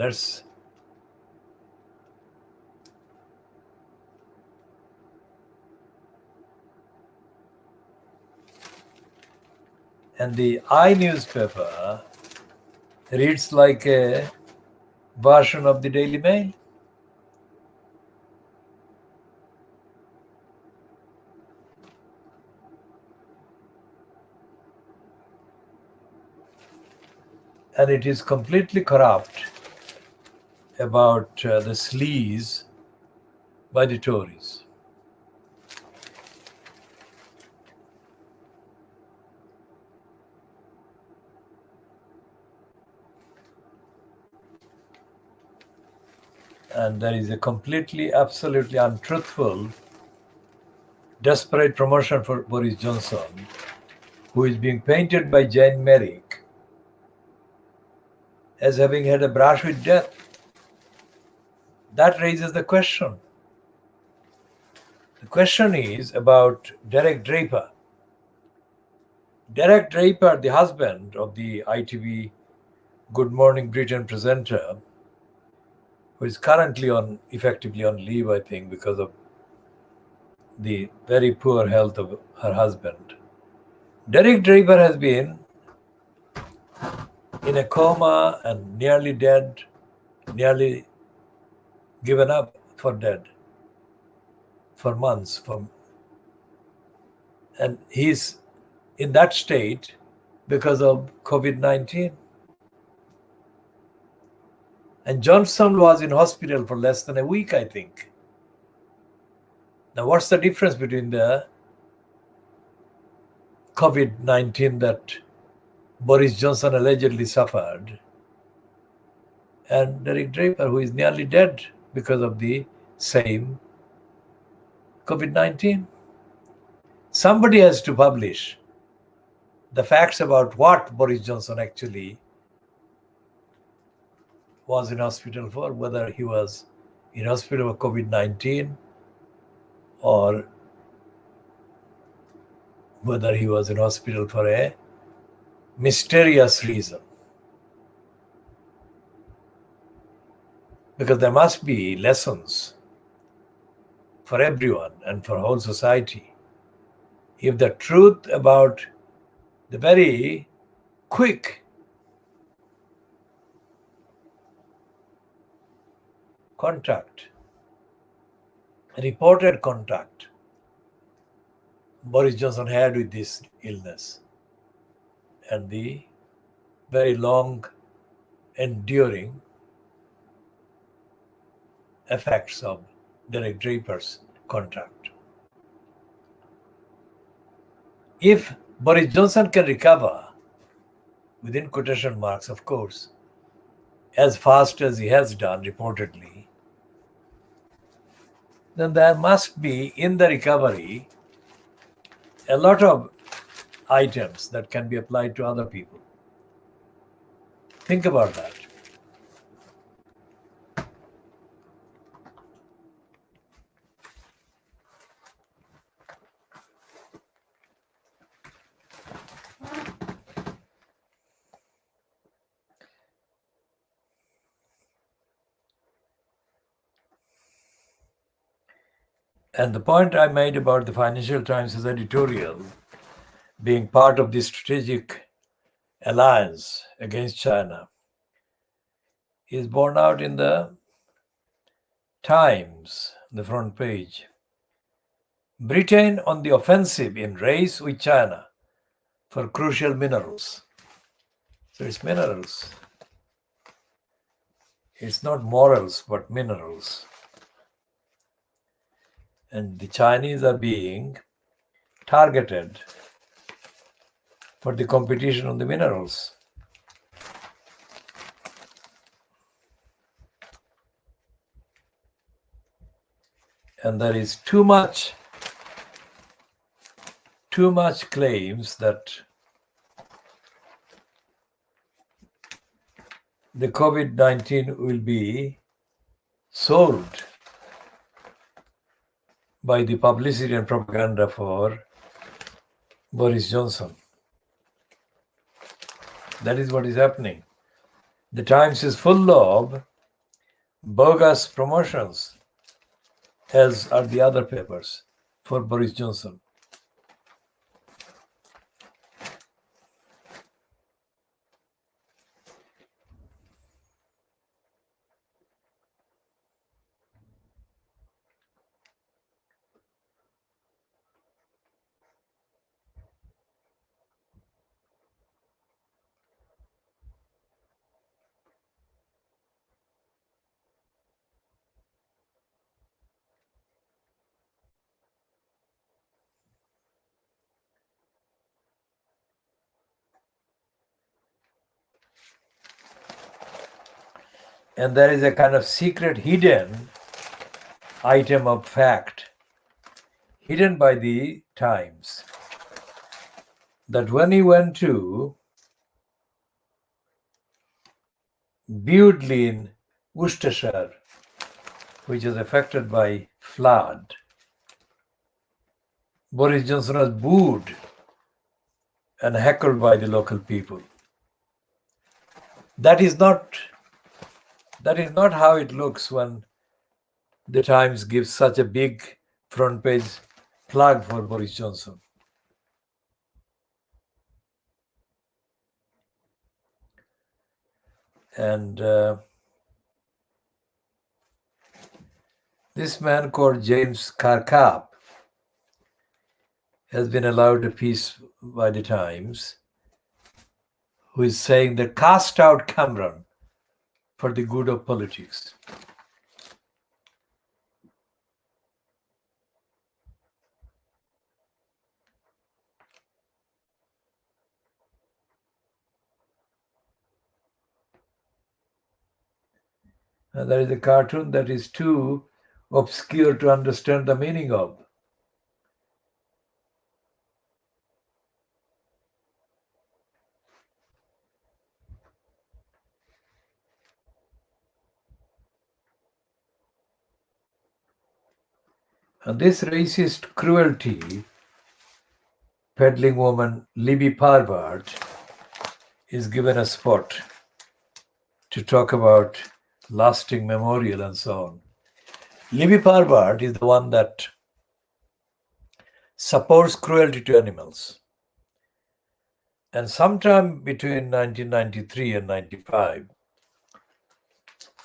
And the I newspaper reads like a version of the Daily Mail. And it is completely corrupt about the sleaze by the Tories. And there is a completely, absolutely untruthful, desperate promotion for Boris Johnson, who is being painted by Jane Merrick as having had a brush with death. That raises the question. The question is about Derek Draper. Derek Draper, the husband of the ITV Good Morning Britain presenter, who is currently effectively on leave, I think, because of the very poor health of her husband. Derek Draper has been in a coma and nearly dead, nearly given up for dead for months. And he's in that state because of COVID-19. And Johnson was in hospital for less than a week, I think. Now, what's the difference between the COVID-19 that Boris Johnson allegedly suffered and Derek Draper, who is nearly dead because of the same COVID-19? Somebody has to publish the facts about what Boris Johnson actually was in hospital for, whether he was in hospital for COVID-19 or whether he was in hospital for a mysterious reason. Because there must be lessons for everyone and for whole society. If the truth about the very quick contact, reported contact Boris Johnson had with this illness and the very long enduring effects of Derek Draper's contact. If Boris Johnson can recover, within quotation marks, of course, as fast as he has done reportedly, then there must be in the recovery a lot of items that can be applied to other people. Think about that. And the point I made about the Financial Times' editorial being part of this strategic alliance against China is borne out in the Times, the front page. Britain on the offensive in race with China for crucial minerals. So it's minerals. It's not morals, but minerals. And the Chinese are being targeted for the competition on the minerals. And there is too much claims that the COVID-19 will be sold by the publicity and propaganda for Boris Johnson. That is what is happening. The Times is full of bogus promotions, as are the other papers for Boris Johnson. And there is a kind of secret hidden item of fact hidden by the Times that when he went to Bewdley in Worcestershire, which is affected by flood, Boris Johnson was booed and heckled by the local people. That is not how it looks when the Times gives such a big front page plug for Boris Johnson. And this man called James Carcap has been allowed a piece by the Times, who is saying that cast out Cameron for the good of politics. And there is a cartoon that is too obscure to understand the meaning of. And this racist cruelty peddling woman Libby Parvard is given a spot to talk about lasting memorial and so on. Libby Parvard is the one that supports cruelty to animals. And sometime between 1993 and 95,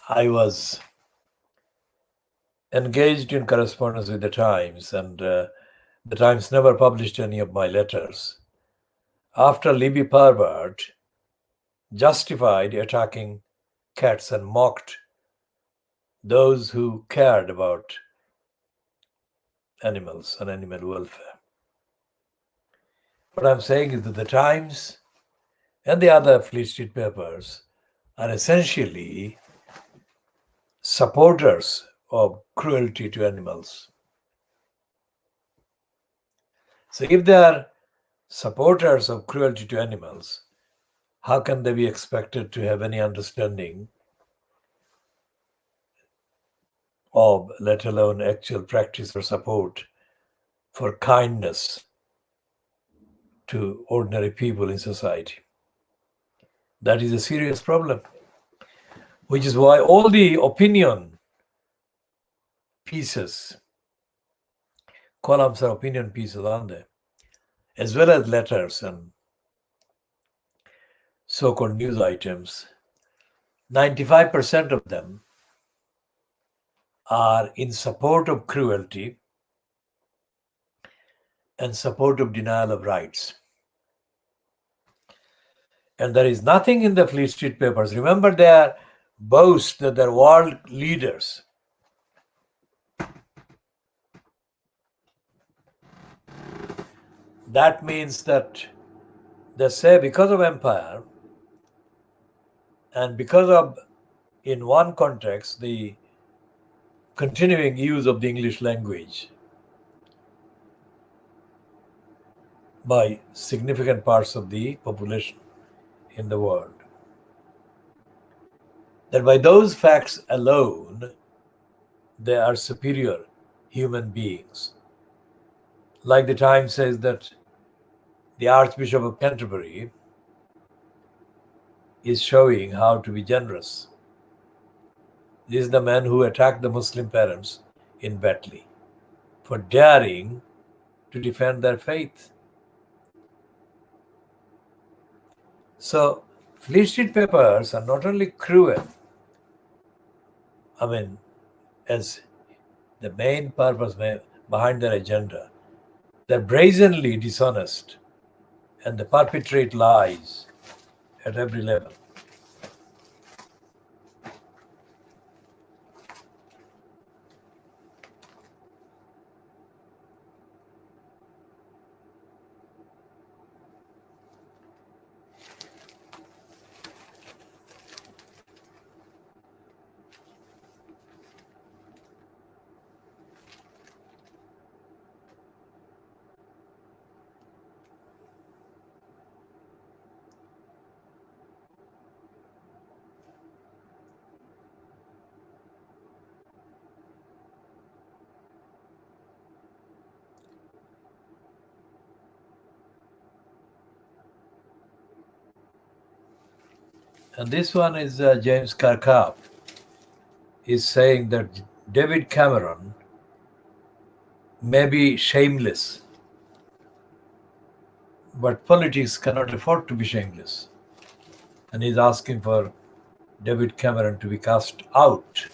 I was engaged in correspondence with the Times, and the Times never published any of my letters. After Libby Parvard justified attacking cats and mocked those who cared about animals and animal welfare. What I'm saying is that the Times and the other Fleet Street papers are essentially supporters of cruelty to animals. So if they are supporters of cruelty to animals, how can they be expected to have any understanding of, let alone actual practice or support for kindness to ordinary people in society? That is a serious problem, which is why all the opinion pieces, columns are opinion pieces, aren't they? As well as letters and so-called news items, 95% of them are in support of cruelty and support of denial of rights. And there is nothing in the Fleet Street papers. Remember their boast that they're world leaders. That means that they say because of empire and because of, in one context, the continuing use of the English language by significant parts of the population in the world, that by those facts alone, they are superior human beings. Like the Times says that the Archbishop of Canterbury is showing how to be generous. This is the man who attacked the Muslim parents in Batley for daring to defend their faith. So, Fleet Street papers are not only cruel, as the main purpose behind their agenda, they're brazenly dishonest and they perpetrate lies at every level. And this one is James Carcap is saying that David Cameron may be shameless, but politics cannot afford to be shameless. And he's asking for David Cameron to be cast out.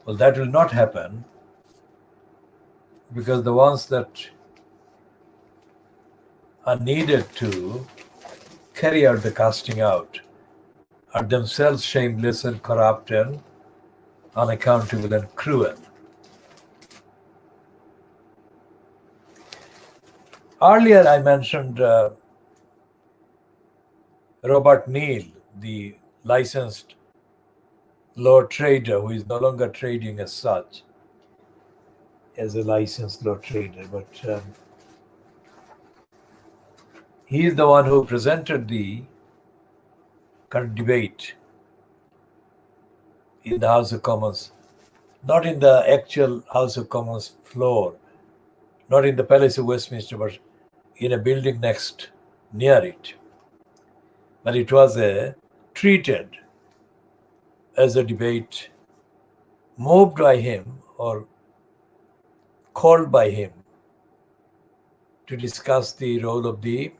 Well, that will not happen because the ones that are needed to carry out the casting out are themselves shameless and corrupt and unaccountable and cruel. Earlier, I mentioned Robert Neal, the licensed law trader who is no longer trading as such, as a licensed law trader, but he is the one who presented the current debate in the House of Commons not in the actual House of Commons floor, not in the Palace of Westminster, but in a building near it. But it was treated as a debate moved by him or called by him to discuss the role of the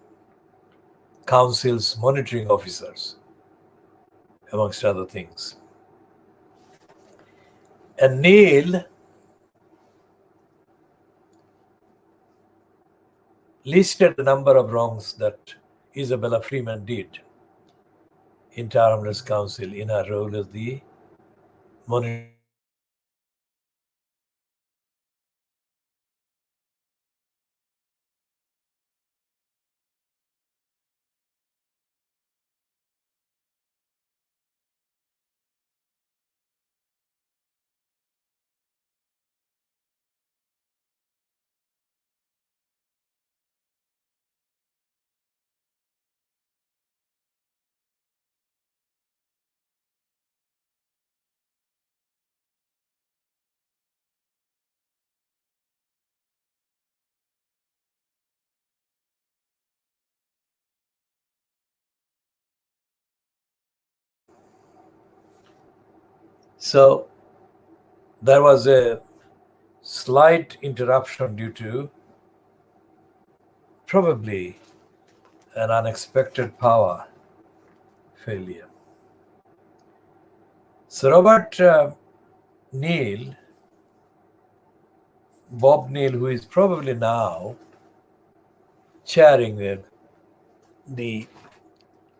council's monitoring officers, amongst other things. And Neil listed the number of wrongs that Isabella Freeman did in Tower Hamlets Council in her role as the monitoring officer. So there was a slight interruption due to probably an unexpected power failure. So Robert Neil, Bob Neil, who is probably now chairing the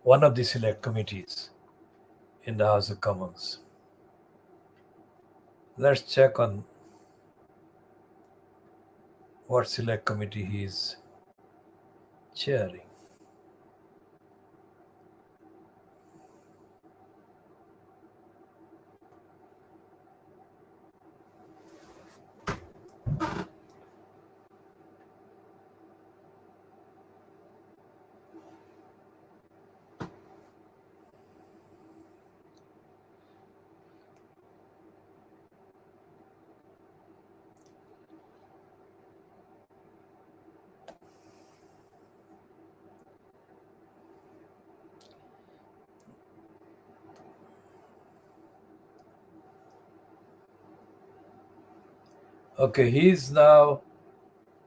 one of the select committees in the House of Commons. Let's check on what select committee he is chairing. Okay, he is now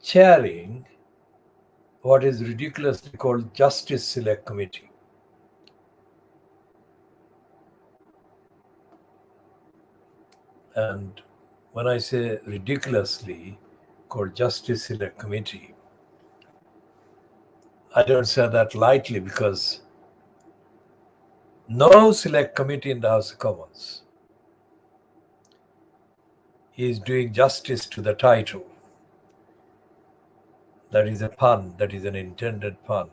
chairing what is ridiculously called Justice Select Committee. And when I say ridiculously called Justice Select Committee, I don't say that lightly, because no select committee in the House of Commons is doing justice to the title. That is a pun, that is an intended pun.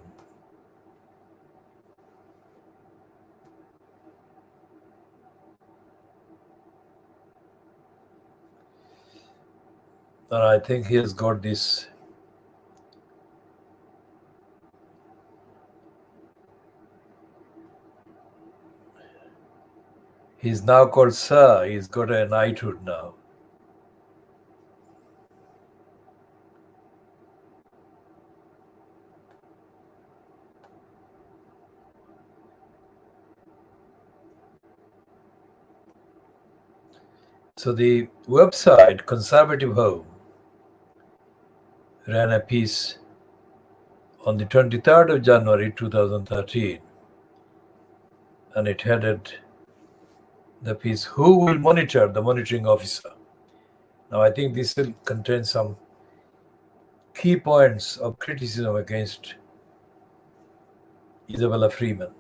And I think he has got this. He's now called Sir. He's got a knighthood now. So the website Conservative Home ran a piece on the 23rd of January 2013, and it headed the piece, "Who will monitor the monitoring officer?" Now I think this will contain some key points of criticism against Isabella Freeman.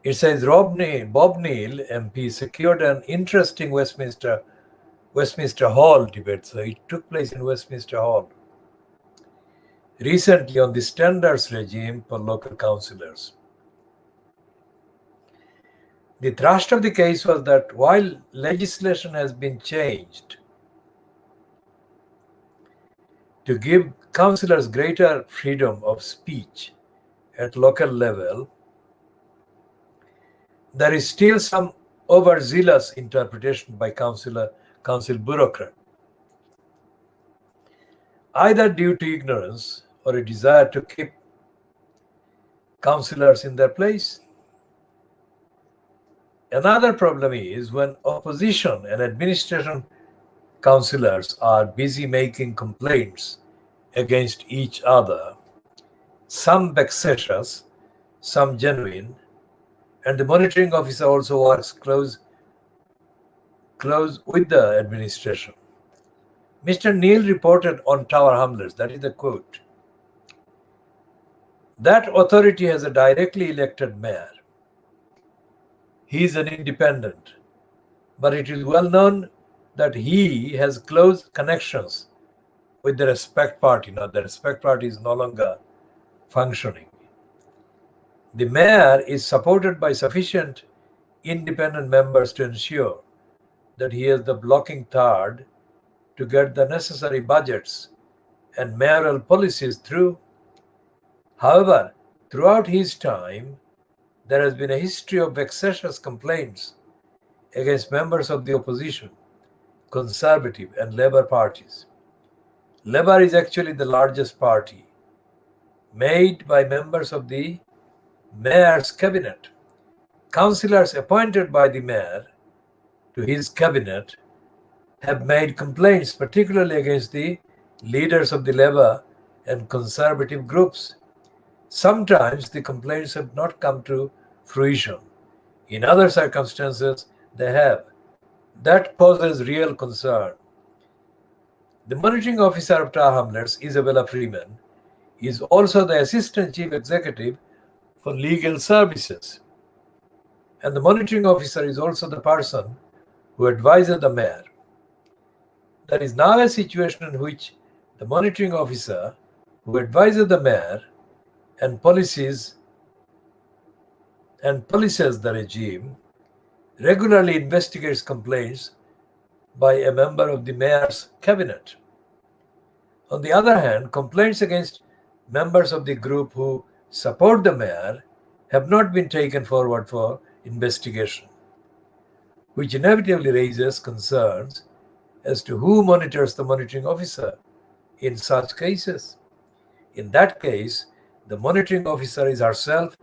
It says Bob Neil, MP, secured an interesting Westminster Hall debate. So it took place in Westminster Hall recently on the standards regime for local councillors. The thrust of the case was that while legislation has been changed to give councillors greater freedom of speech at local level, there is still some overzealous interpretation by council bureaucrat, either due to ignorance or a desire to keep councillors in their place. Another problem is when opposition and administration councillors are busy making complaints against each other, some vexatious, some genuine, and the monitoring officer also works close with the administration. Mr. Neil reported on Tower Hamlets, that is the quote. That authority has a directly elected mayor. He is an independent, but it is well known that he has close connections with the Respect Party. Now, the Respect Party is no longer functioning. The mayor is supported by sufficient independent members to ensure that he has the blocking third to get the necessary budgets and mayoral policies through. However, throughout his time, there has been a history of vexatious complaints against members of the opposition, Conservative and Labour parties. Labour is actually the largest party, made by members of the mayor's cabinet. Councillors appointed by the mayor to his cabinet have made complaints, particularly against the leaders of the Labour and Conservative groups. Sometimes the complaints have not come to fruition. In other circumstances, they have. That poses real concern. The monitoring officer of Tower Hamlets, Isabella Freeman, is also the Assistant Chief Executive for Legal Services. And the monitoring officer is also the person who advises the mayor. There is now a situation in which the monitoring officer who advises the mayor and policies the regime regularly investigates complaints by a member of the mayor's cabinet. On the other hand, complaints against members of the group who support the mayor have not been taken forward for investigation, which inevitably raises concerns as to who monitors the monitoring officer in such cases. In that case, the monitoring officer is herself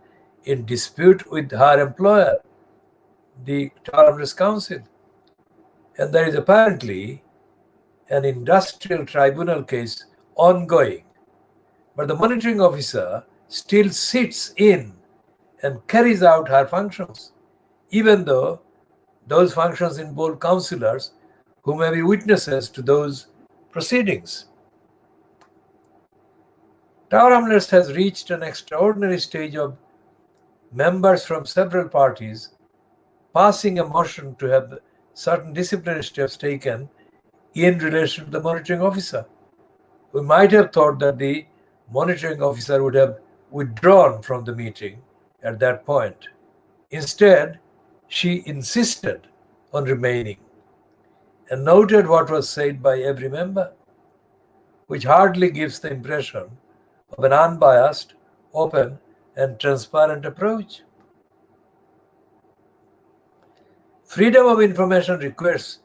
in dispute with her employer, the Tower Hamlets Council, and there is apparently an industrial tribunal case ongoing. But the monitoring officer still sits in and carries out her functions, even though those functions involve councillors who may be witnesses to those proceedings. Tower Hamlets has reached an extraordinary stage of members from several parties passing a motion to have certain disciplinary steps taken in relation to the monitoring officer. We might have thought that the monitoring officer would have withdrawn from the meeting at that point. Instead, she insisted on remaining and noted what was said by every member, which hardly gives the impression of an unbiased, open, and transparent approach. Freedom of information requests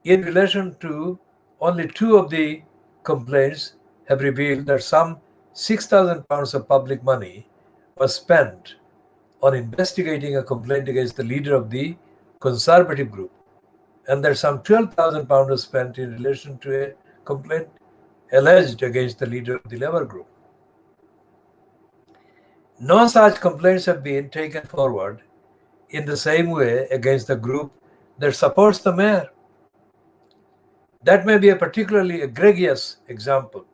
in relation to only two of the complaints have revealed that some £6,000 of public money was spent on investigating a complaint against the leader of the Conservative group, and that some £12,000 was spent in relation to a complaint alleged against the leader of the Labour group. No such complaints have been taken forward in the same way against the group that supports the mayor. That may be a particularly egregious example.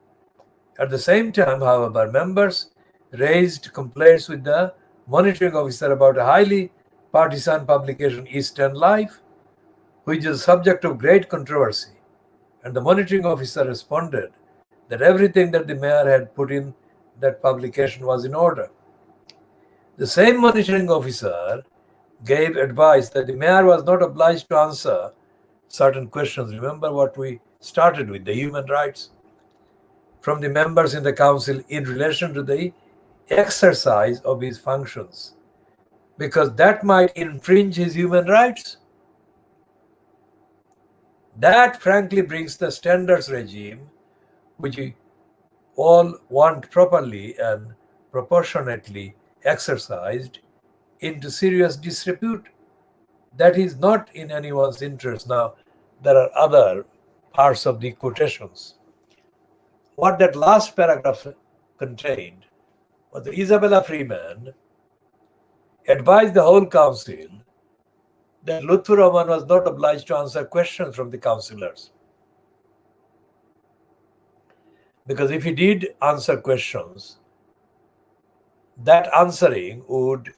At the same time, however, members raised complaints with the monitoring officer about a highly partisan publication, Eastern Life, which is a subject of great controversy, and the monitoring officer responded that everything that the mayor had put in that publication was in order. The same monitoring officer gave advice that the mayor was not obliged to answer certain questions. Remember what we started with, the human rights from the members in the council in relation to the exercise of his functions. because that might infringe his human rights. That frankly brings the standards regime, which we all want properly and proportionately exercised, into serious disrepute. That is not in anyone's interest. Now, there are other parts of the quotations. What that last paragraph contained was that Isabella Freeman advised the whole council that Lutfur Rahman was not obliged to answer questions from the councillors. Because if he did answer questions, that answering would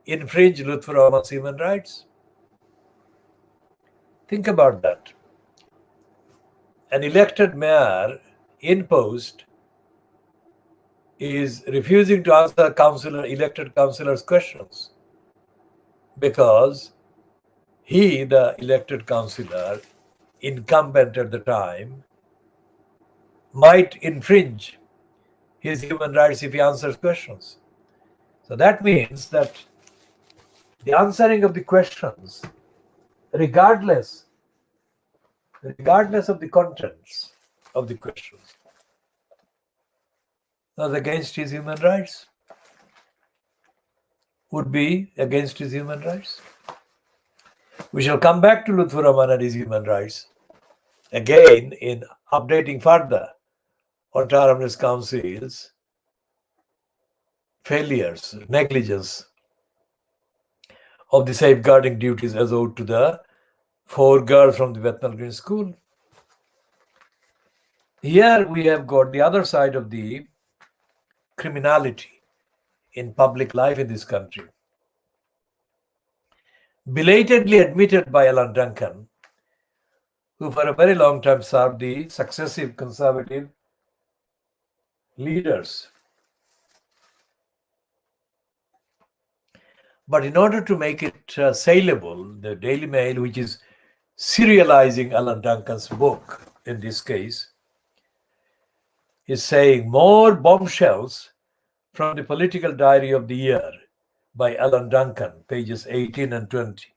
infringe Lutfur Rahman's human rights. Think about that. An elected mayor in post is refusing to answer elected councillors' questions because he, the elected councillor, incumbent at the time, might infringe his human rights if he answers questions. So that means that the answering of the questions, regardless of the contents of the questions, was against his human rights, would be against his human rights. We shall come back to Lutfur Rahman and his human rights again in updating further on Taramnis Council's failures, negligence of the safeguarding duties as owed to the 4 girls from the Bethnal Green School. Here we have got the other side of the criminality in public life in this country. Belatedly admitted by Alan Duncan, who for a very long time served the successive conservative leaders. But in order to make it saleable, the Daily Mail, which is serializing Alan Duncan's book in this case, is saying more bombshells from the political diary of the year by Alan Duncan, pages 18 and 20.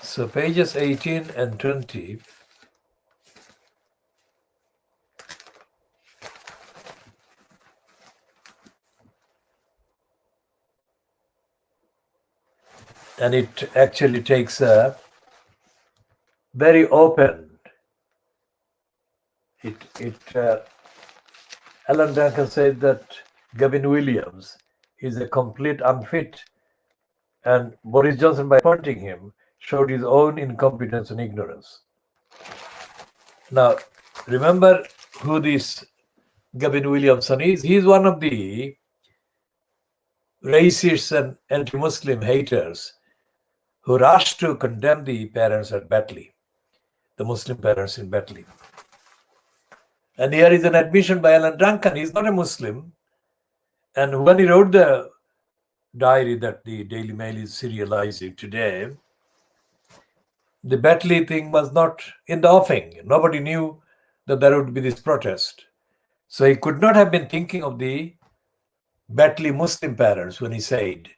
So pages 18 and 20 and it actually takes a very open. Alan Duncan said that Gavin Williams is a complete unfit, and Boris Johnson, by appointing him, showed his own incompetence and ignorance. Now, remember who this Gavin Williamson is? He is one of the racists and anti-Muslim haters who rushed to condemn the parents at Batley, the Muslim parents in Batley. And here is an admission by Alan Duncan. He's not a Muslim. And when he wrote the diary that the Daily Mail is serializing today, the Batley thing was not in the offing. Nobody knew that there would be this protest. So he could not have been thinking of the Batley Muslim parents when he said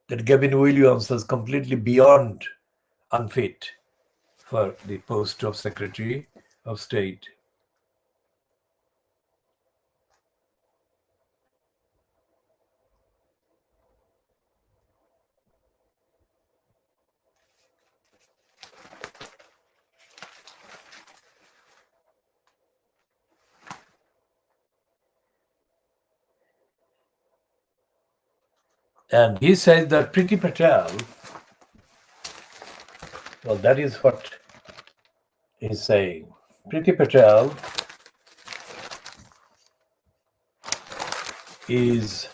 that Gavin Williams was completely beyond unfit for the post of Secretary of State. And he says that Priti Patel, well, that is what he's saying. Priti Patel is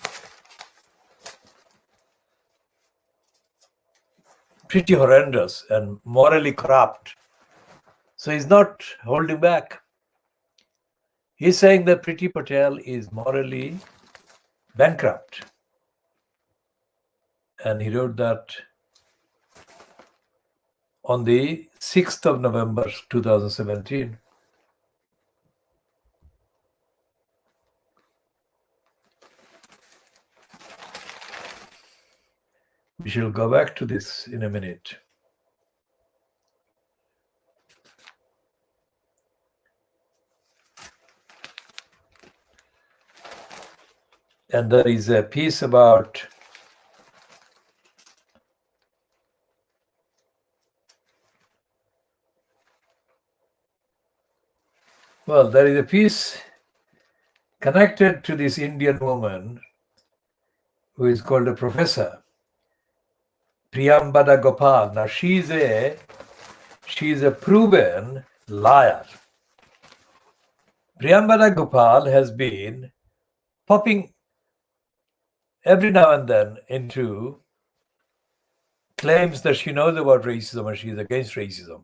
pretty horrendous and morally corrupt. So he's not holding back. He's saying that Priti Patel is morally bankrupt. And he wrote that on the 6th of November 2017. We shall go back to this in a minute. And there is a piece about there is a piece connected to this Indian woman who is called a professor, Priyambada Gopal. Now she's a proven liar. Priyambada Gopal has been popping every now and then into claims that she knows about racism and she is against racism.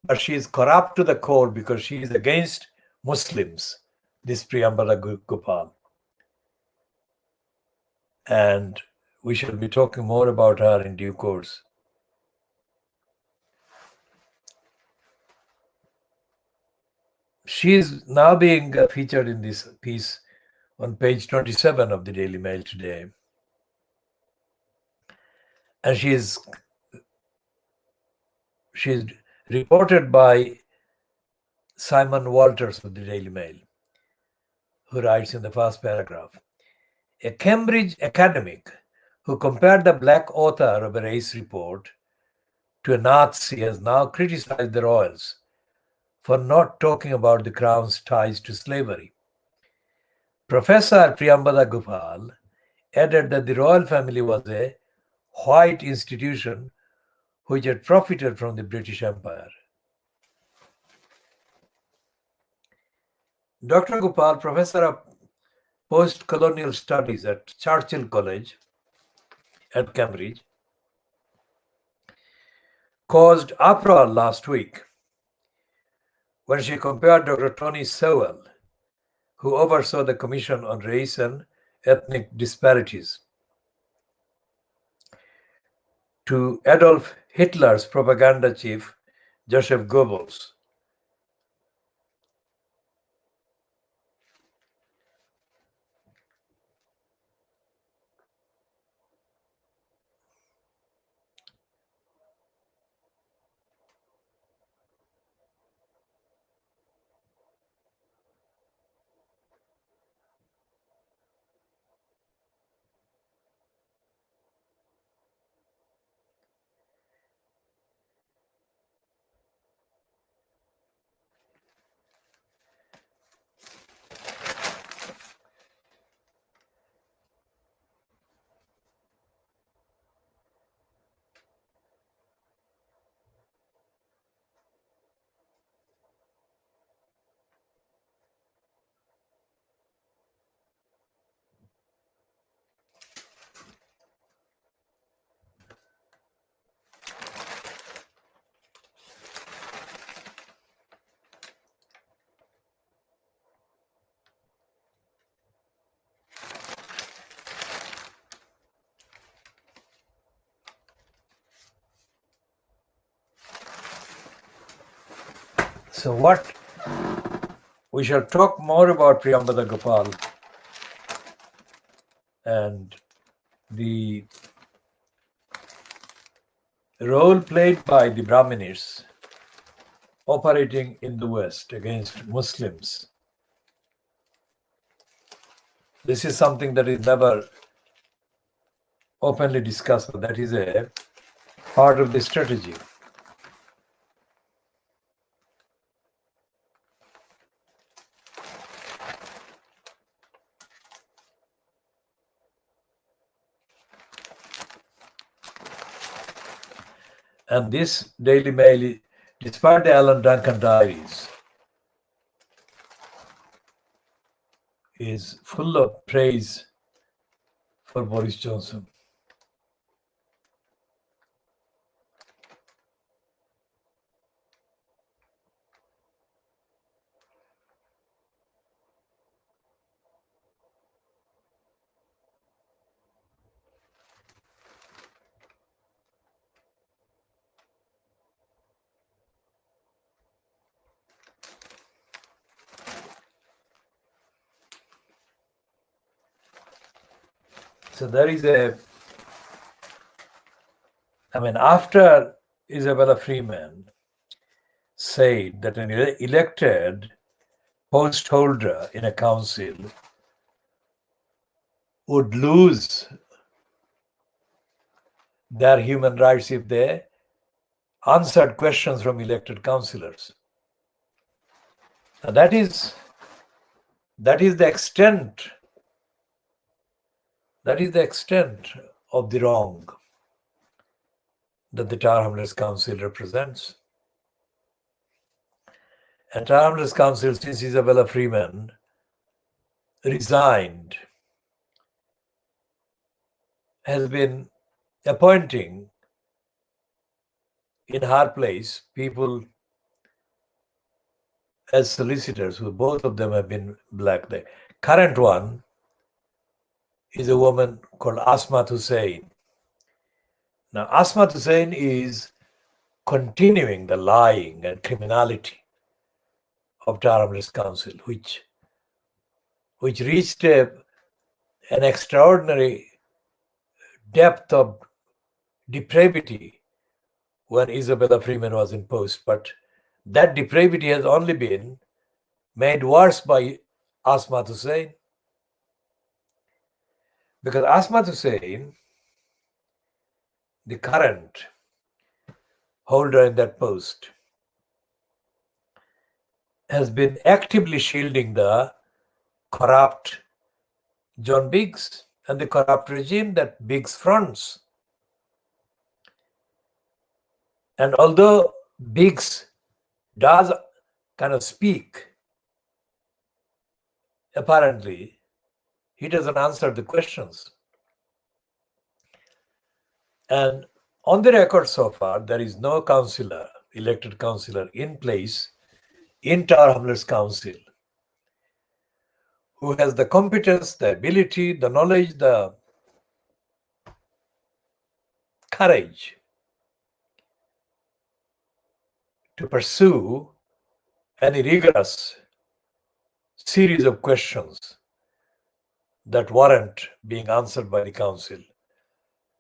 But she is corrupt to the core because she is against Muslims, this Priyambada Gopal. And we shall be talking more about her in due course. She is now being featured in this piece on page 27 of the Daily Mail today. And she is reported by Simon Walters of the Daily Mail, who writes in the first paragraph, a Cambridge academic who compared the black author of a race report to a Nazi has now criticized the royals for not talking about the crown's ties to slavery. Professor Priyambada Gopal added that the royal family was a white institution which had profited from the British Empire. Dr. Gopal, professor of post-colonial studies at Churchill College at Cambridge, caused uproar last week when she compared Dr. Tony Sowell, who oversaw the Commission on Race and Ethnic Disparities, to Adolf Hitler's propaganda chief, Joseph Goebbels. So we shall talk more about Priyambada Gopal and the role played by the Brahmins operating in the West against Muslims. This is something that is never openly discussed, but that is a part of the strategy. And this Daily Mail, despite the Alan Duncan diaries, is full of praise for Boris Johnson. So there is a I mean, after Isabella Freeman said that an elected post holder in a council would lose their human rights if they answered questions from elected councillors. Now that is the extent of the wrong that the Tower Hamlets Council represents. And Tower Hamlets Council, since Isabella Freeman resigned, has been appointing in her place people as solicitors, who both of them have been black. The current one is a woman called Asmat Hussain. Now, Asmat Hussain is continuing the lying and criminality of Tower Hamlets Council, which reached an extraordinary depth of depravity when Isabella Freeman was in post. But that depravity has only been made worse by Asmat Hussain. Because Asmat Hussain, the current holder in that post, has been actively shielding the corrupt John Biggs and the corrupt regime that Biggs fronts. And although Biggs does kind of speak, apparently, he doesn't answer the questions. And on the record so far, there is no councillor, elected councillor in place in Tower Hamlets Council who has the competence, the ability, the knowledge, the courage to pursue any rigorous series of questions that warrant being answered by the council.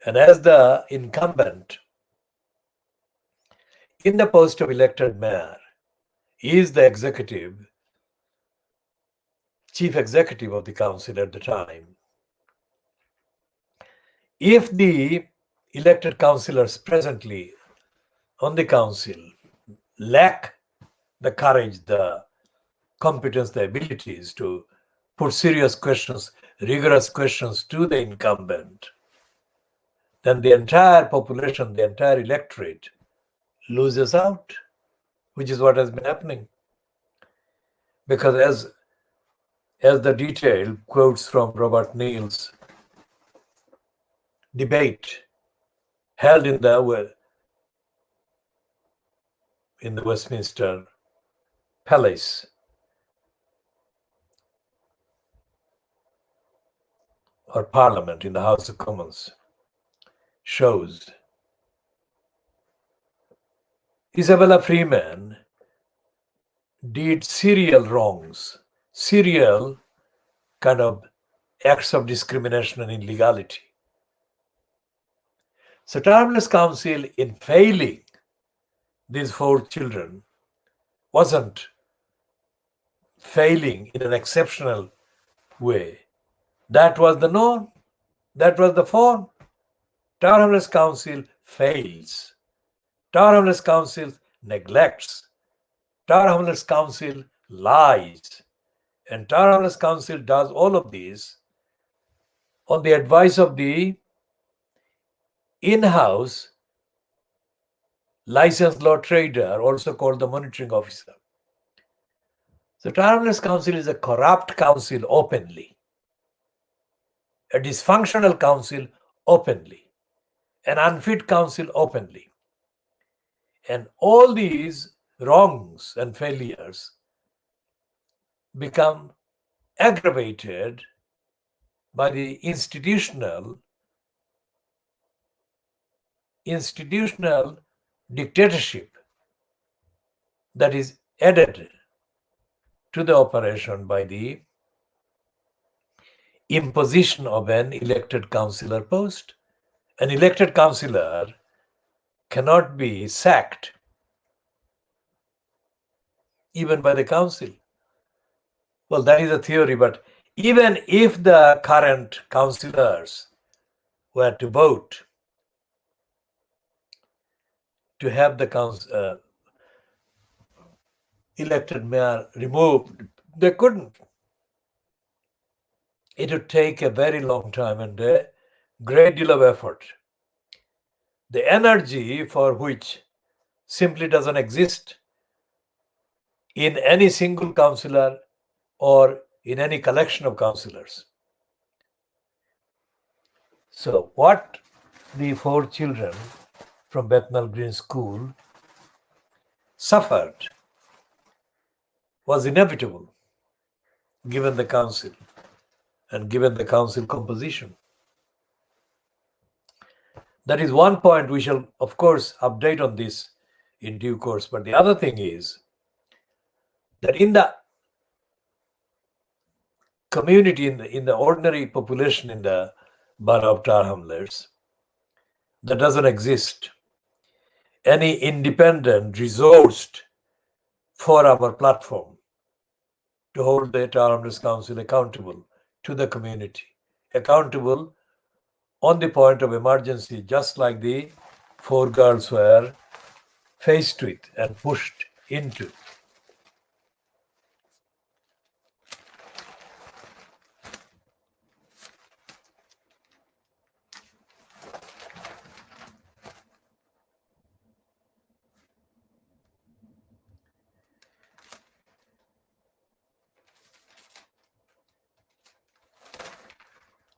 And as the incumbent in the post of elected mayor is the chief executive of the council at the time, if the elected councillors presently on the council lack the courage, the competence, the abilities to put serious questions, rigorous questions to the incumbent, then the entire population, the entire electorate loses out, which is what has been happening. Because as the detailed quotes from Robert Neil's debate held in the Westminster Palace or Parliament in the House of Commons shows, Isabella Freeman did serial wrongs, serial kind of acts of discrimination and illegality. So Tower Hamlets Council, in failing these 4 children, wasn't failing in an exceptional way. That was the norm. That was the form. Tower Hamlets Council fails. Tower Hamlets Council neglects. Tower Hamlets Council lies. And Tower Hamlets Council does all of this on the advice of the in-house licensed law trader, also called the monitoring officer. So Tower Hamlets Council is a corrupt council openly, a dysfunctional council openly, an unfit council openly. And all these wrongs and failures become aggravated by the institutional dictatorship that is added to the operation by the imposition of an elected councillor post. An elected councillor cannot be sacked even by the council. Well, that is a theory, but even if the current councillors were to vote to have the elected mayor removed, they couldn't. It would take a very long time and a great deal of effort, the energy for which simply doesn't exist in any single councillor or in any collection of councillors. So what the 4 children from Bethnal Green School suffered was inevitable given the council and given the council composition. That is one point. We shall, of course, update on this in due course. But the other thing is that in the community, in the ordinary population in the borough of Tar Hamlets, there doesn't exist any independent, resourced forum or platform to hold the Tar Hamlets Council accountable to the community, accountable on the point of emergency, just like the 4 girls were faced with and pushed into.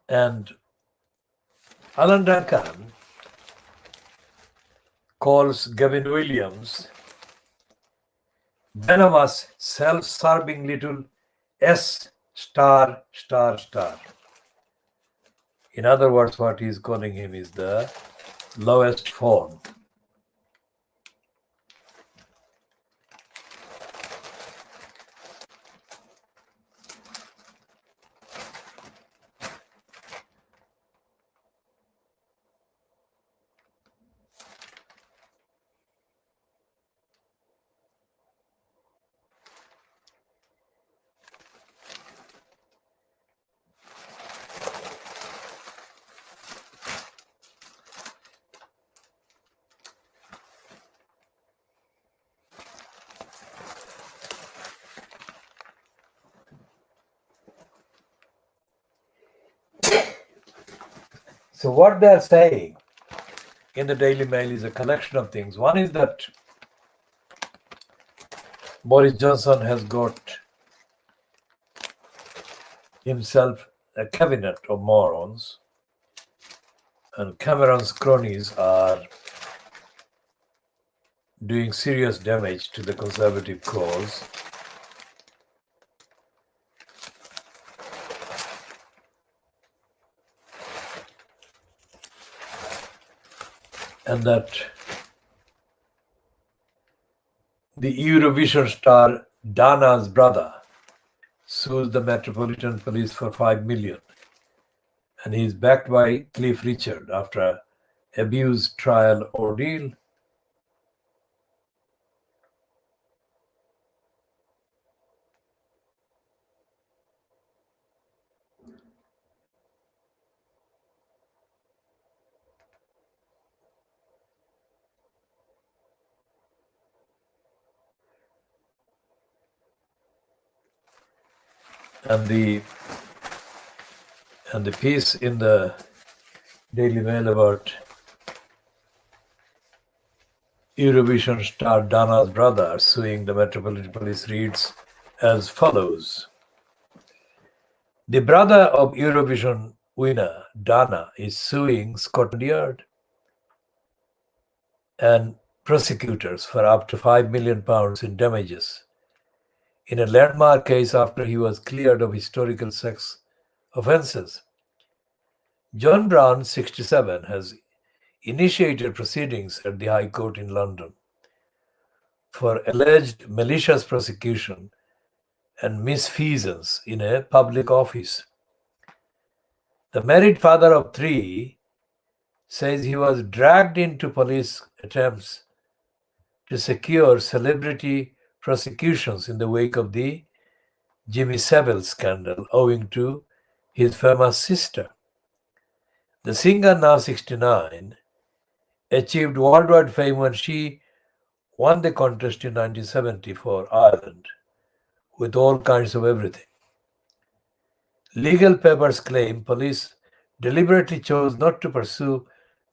And Alan Duncan calls Gavin Williams venomous, self-serving little S star star star. In other words, what he's calling him is the lowest form. So what they're saying in the Daily Mail is a collection of things. One is that Boris Johnson has got himself a cabinet of morons, and Cameron's cronies are doing serious damage to the Conservative cause. And that the Eurovision star Dana's brother sues the Metropolitan Police for 5 million. And he's backed by Cliff Richard after an abuse trial ordeal. And the piece in the Daily Mail about Eurovision star Dana's brother suing the Metropolitan Police reads as follows. The brother of Eurovision winner Dana is suing Scotland Yard and prosecutors for up to £5 million in damages in a landmark case after he was cleared of historical sex offences. John Brown, 67, has initiated proceedings at the High Court in London for alleged malicious prosecution and misfeasance in a public office. The married father of 3 says he was dragged into police attempts to secure celebrity prosecutions in the wake of the Jimmy Savile scandal owing to his famous sister. The singer, now 69, achieved worldwide fame when she won the contest in 1970 for Ireland with all kinds of everything. Legal papers claim police deliberately chose not to pursue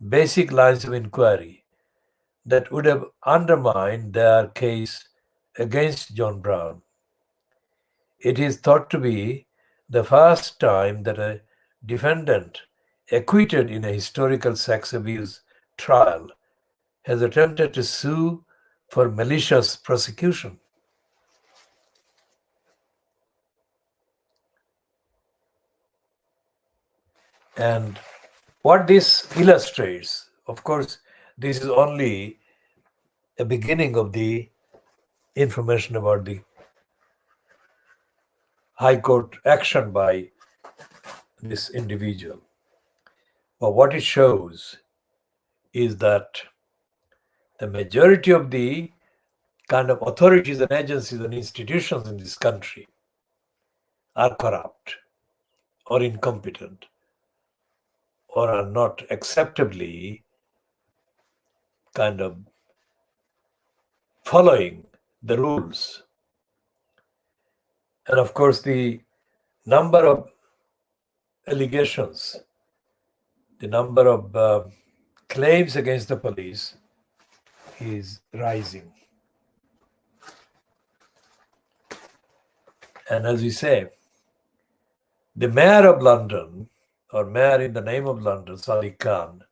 basic lines of inquiry that would have undermined their case against John Brown. It is thought to be the first time that a defendant acquitted in a historical sex abuse trial has attempted to sue for malicious prosecution. And what this illustrates, of course, this is only a beginning of the information about the High Court action by this individual. But what it shows is that the majority of the kind of authorities and agencies and institutions in this country are corrupt or incompetent or are not acceptably kind of following the rules. And of course, the number of allegations, the number of claims against the police is rising. And as we say, the mayor of London, or mayor in the name of London, Sadiq Khan,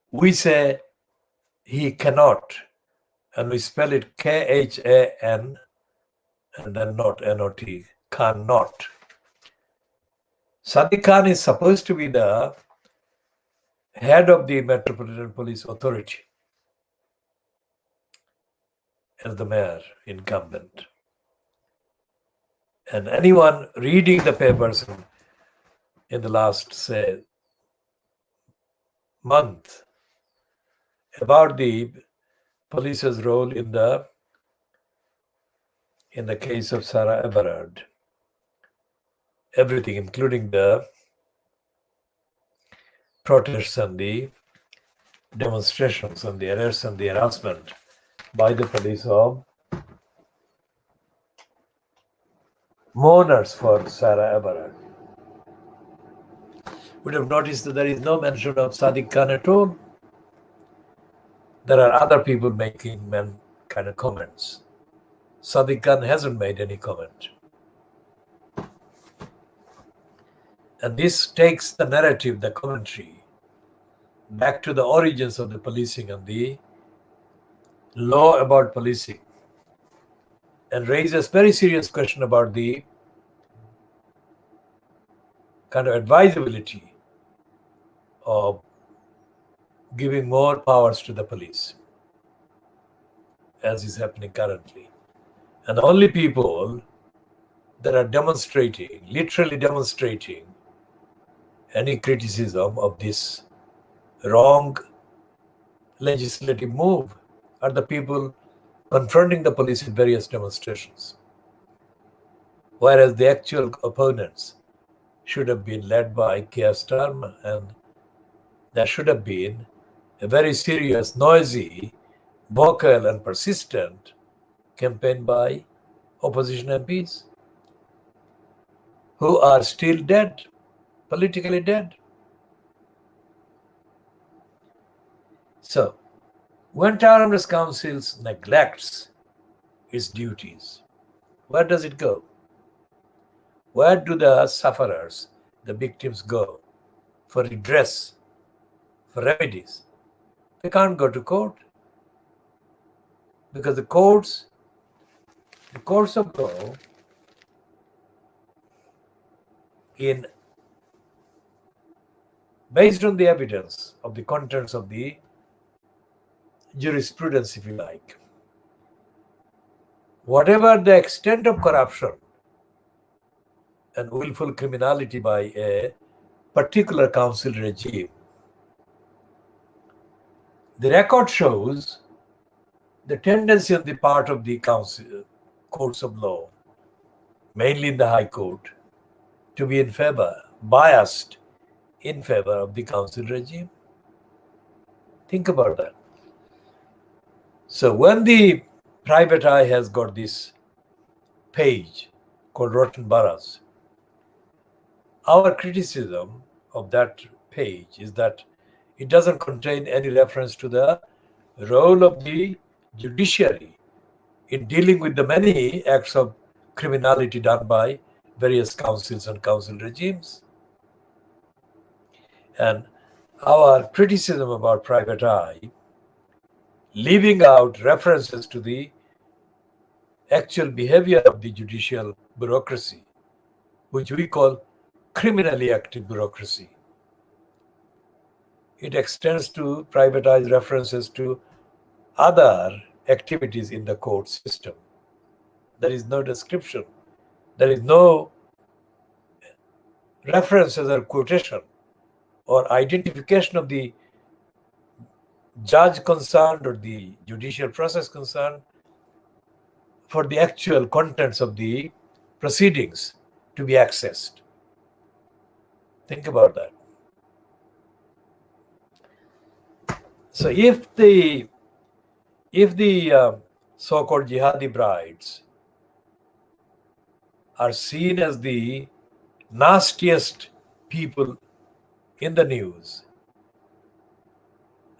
we say he cannot, and we spell it Khan and then not N-O-T, cannot. Sadiq Khan is supposed to be the head of the Metropolitan Police Authority as the mayor incumbent. And anyone reading the papers in the last, say, month about the police's role in the case of Sarah Everard, everything, including the protests and the demonstrations and the arrests and the harassment by the police of mourners for Sarah Everard. Would have noticed that there is no mention of Sadiq Khan at all. There are other people making kind of comments. Sadiq Khan hasn't made any comment. And this takes the narrative, the commentary, back to the origins of the policing and the law about policing, and raises very serious question about the kind of advisability of giving more powers to the police, as is happening currently. And the only people that are demonstrating, literally demonstrating any criticism of this wrong legislative move are the people confronting the police in various demonstrations. Whereas the actual opponents should have been led by Keir Starmer, and there should have been a very serious, noisy, vocal and persistent campaign by opposition MPs who are still dead, politically dead. So, when Tower Hamlets Council neglects its duties, where does it go? Where do the sufferers, the victims, go for redress, for remedies? They can't go to court because the courts of law based on the evidence of the contents of the jurisprudence, if you like, whatever the extent of corruption and willful criminality by a particular council regime, The record shows the tendency on the part of the council, courts of law, mainly in the High Court, to be in favor, biased in favor of the council regime. Think about that. So when the private eye has got this page called Rotten Boroughs, our criticism of that page is that it doesn't contain any reference to the role of the judiciary in dealing with the many acts of criminality done by various councils and council regimes. And our criticism about private eye, leaving out references to the actual behavior of the judicial bureaucracy, which we call criminally active bureaucracy. It extends to private eye's references to other activities in the court system. There is no description. There is no references or quotation or identification of the judge concerned or the judicial process concerned for the actual contents of the proceedings to be accessed. Think about that. So if the so-called jihadi brides are seen as the nastiest people in the news,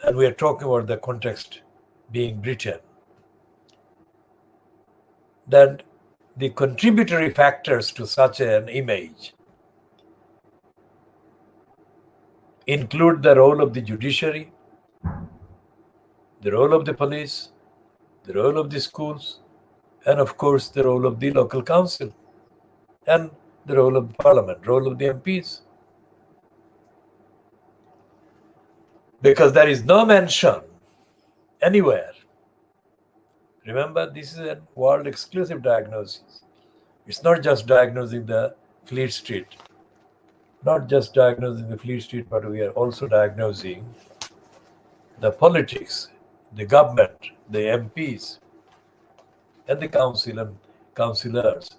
and we are talking about the context being Britain, then the contributory factors to such an image include the role of the judiciary, the role of the police, the role of the schools, and of course the role of the local council, and the role of the parliament, role of the MPs. Because there is no mention anywhere. Remember, this is a world exclusive diagnosis. It's not just diagnosing the Fleet Street, but we are also diagnosing the politics, the government, the MPs, and the council and councillors.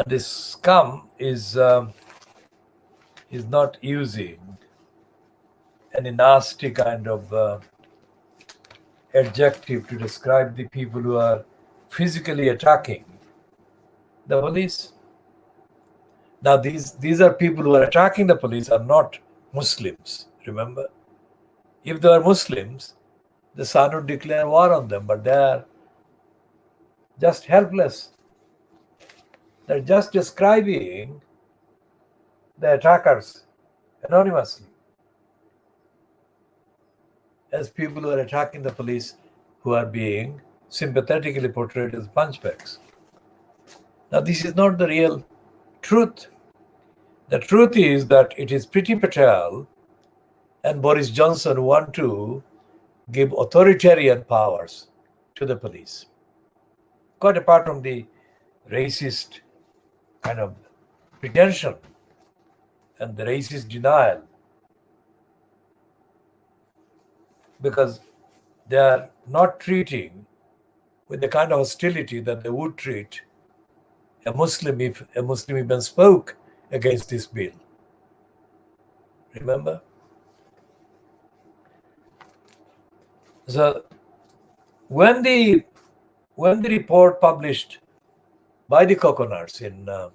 And this scum is not using any nasty kind of adjective to describe the people who are physically attacking the police. Now, these are people who are attacking the police are not Muslims, remember? If they are Muslims, the Sun would declare war on them, but they are just helpless. They're just describing the attackers anonymously as people who are attacking the police who are being sympathetically portrayed as punchbacks. Now, this is not the real truth. The truth is that it is Priti Patel and Boris Johnson who want to give authoritarian powers to the police. Quite apart from the racist kind of pretension and the racist denial, because they are not treating with the kind of hostility that they would treat a Muslim if a Muslim even spoke against this bill. Remember? So when the report published by the Coconuts in the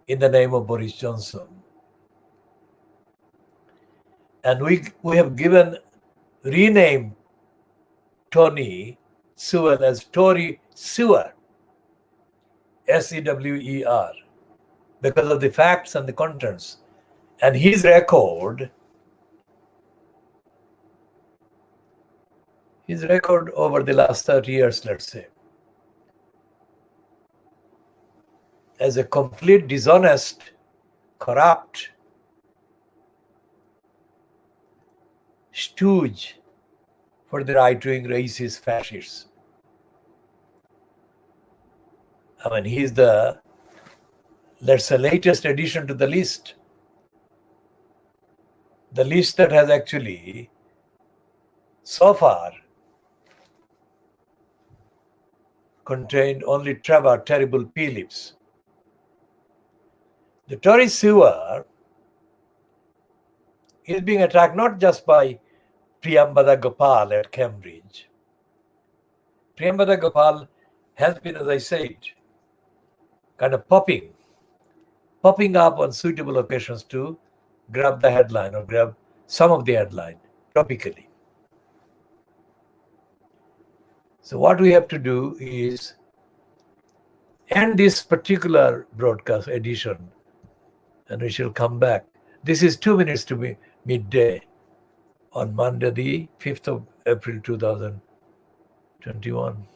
name of Boris Johnson, and we have renamed Tony Sewell as Tory Sewer, Sewer, because of the facts and the contents, and his record over the last 30 years, let's say, as a complete dishonest, corrupt stooge for the right-wing racist fascists. I mean, he's the, let's say, latest addition to the list. The list that has actually, so far, contained only terrible Phillips. The Tory sewer is being attacked not just by Priyambada Gopal at Cambridge. Priyambada Gopal has been, as I said, kind of popping up on suitable occasions to grab the headline or grab some of the headline topically. So what we have to do is end this particular broadcast edition, and we shall come back. This is 2 minutes to midday on Monday, the 5th of April, 2021.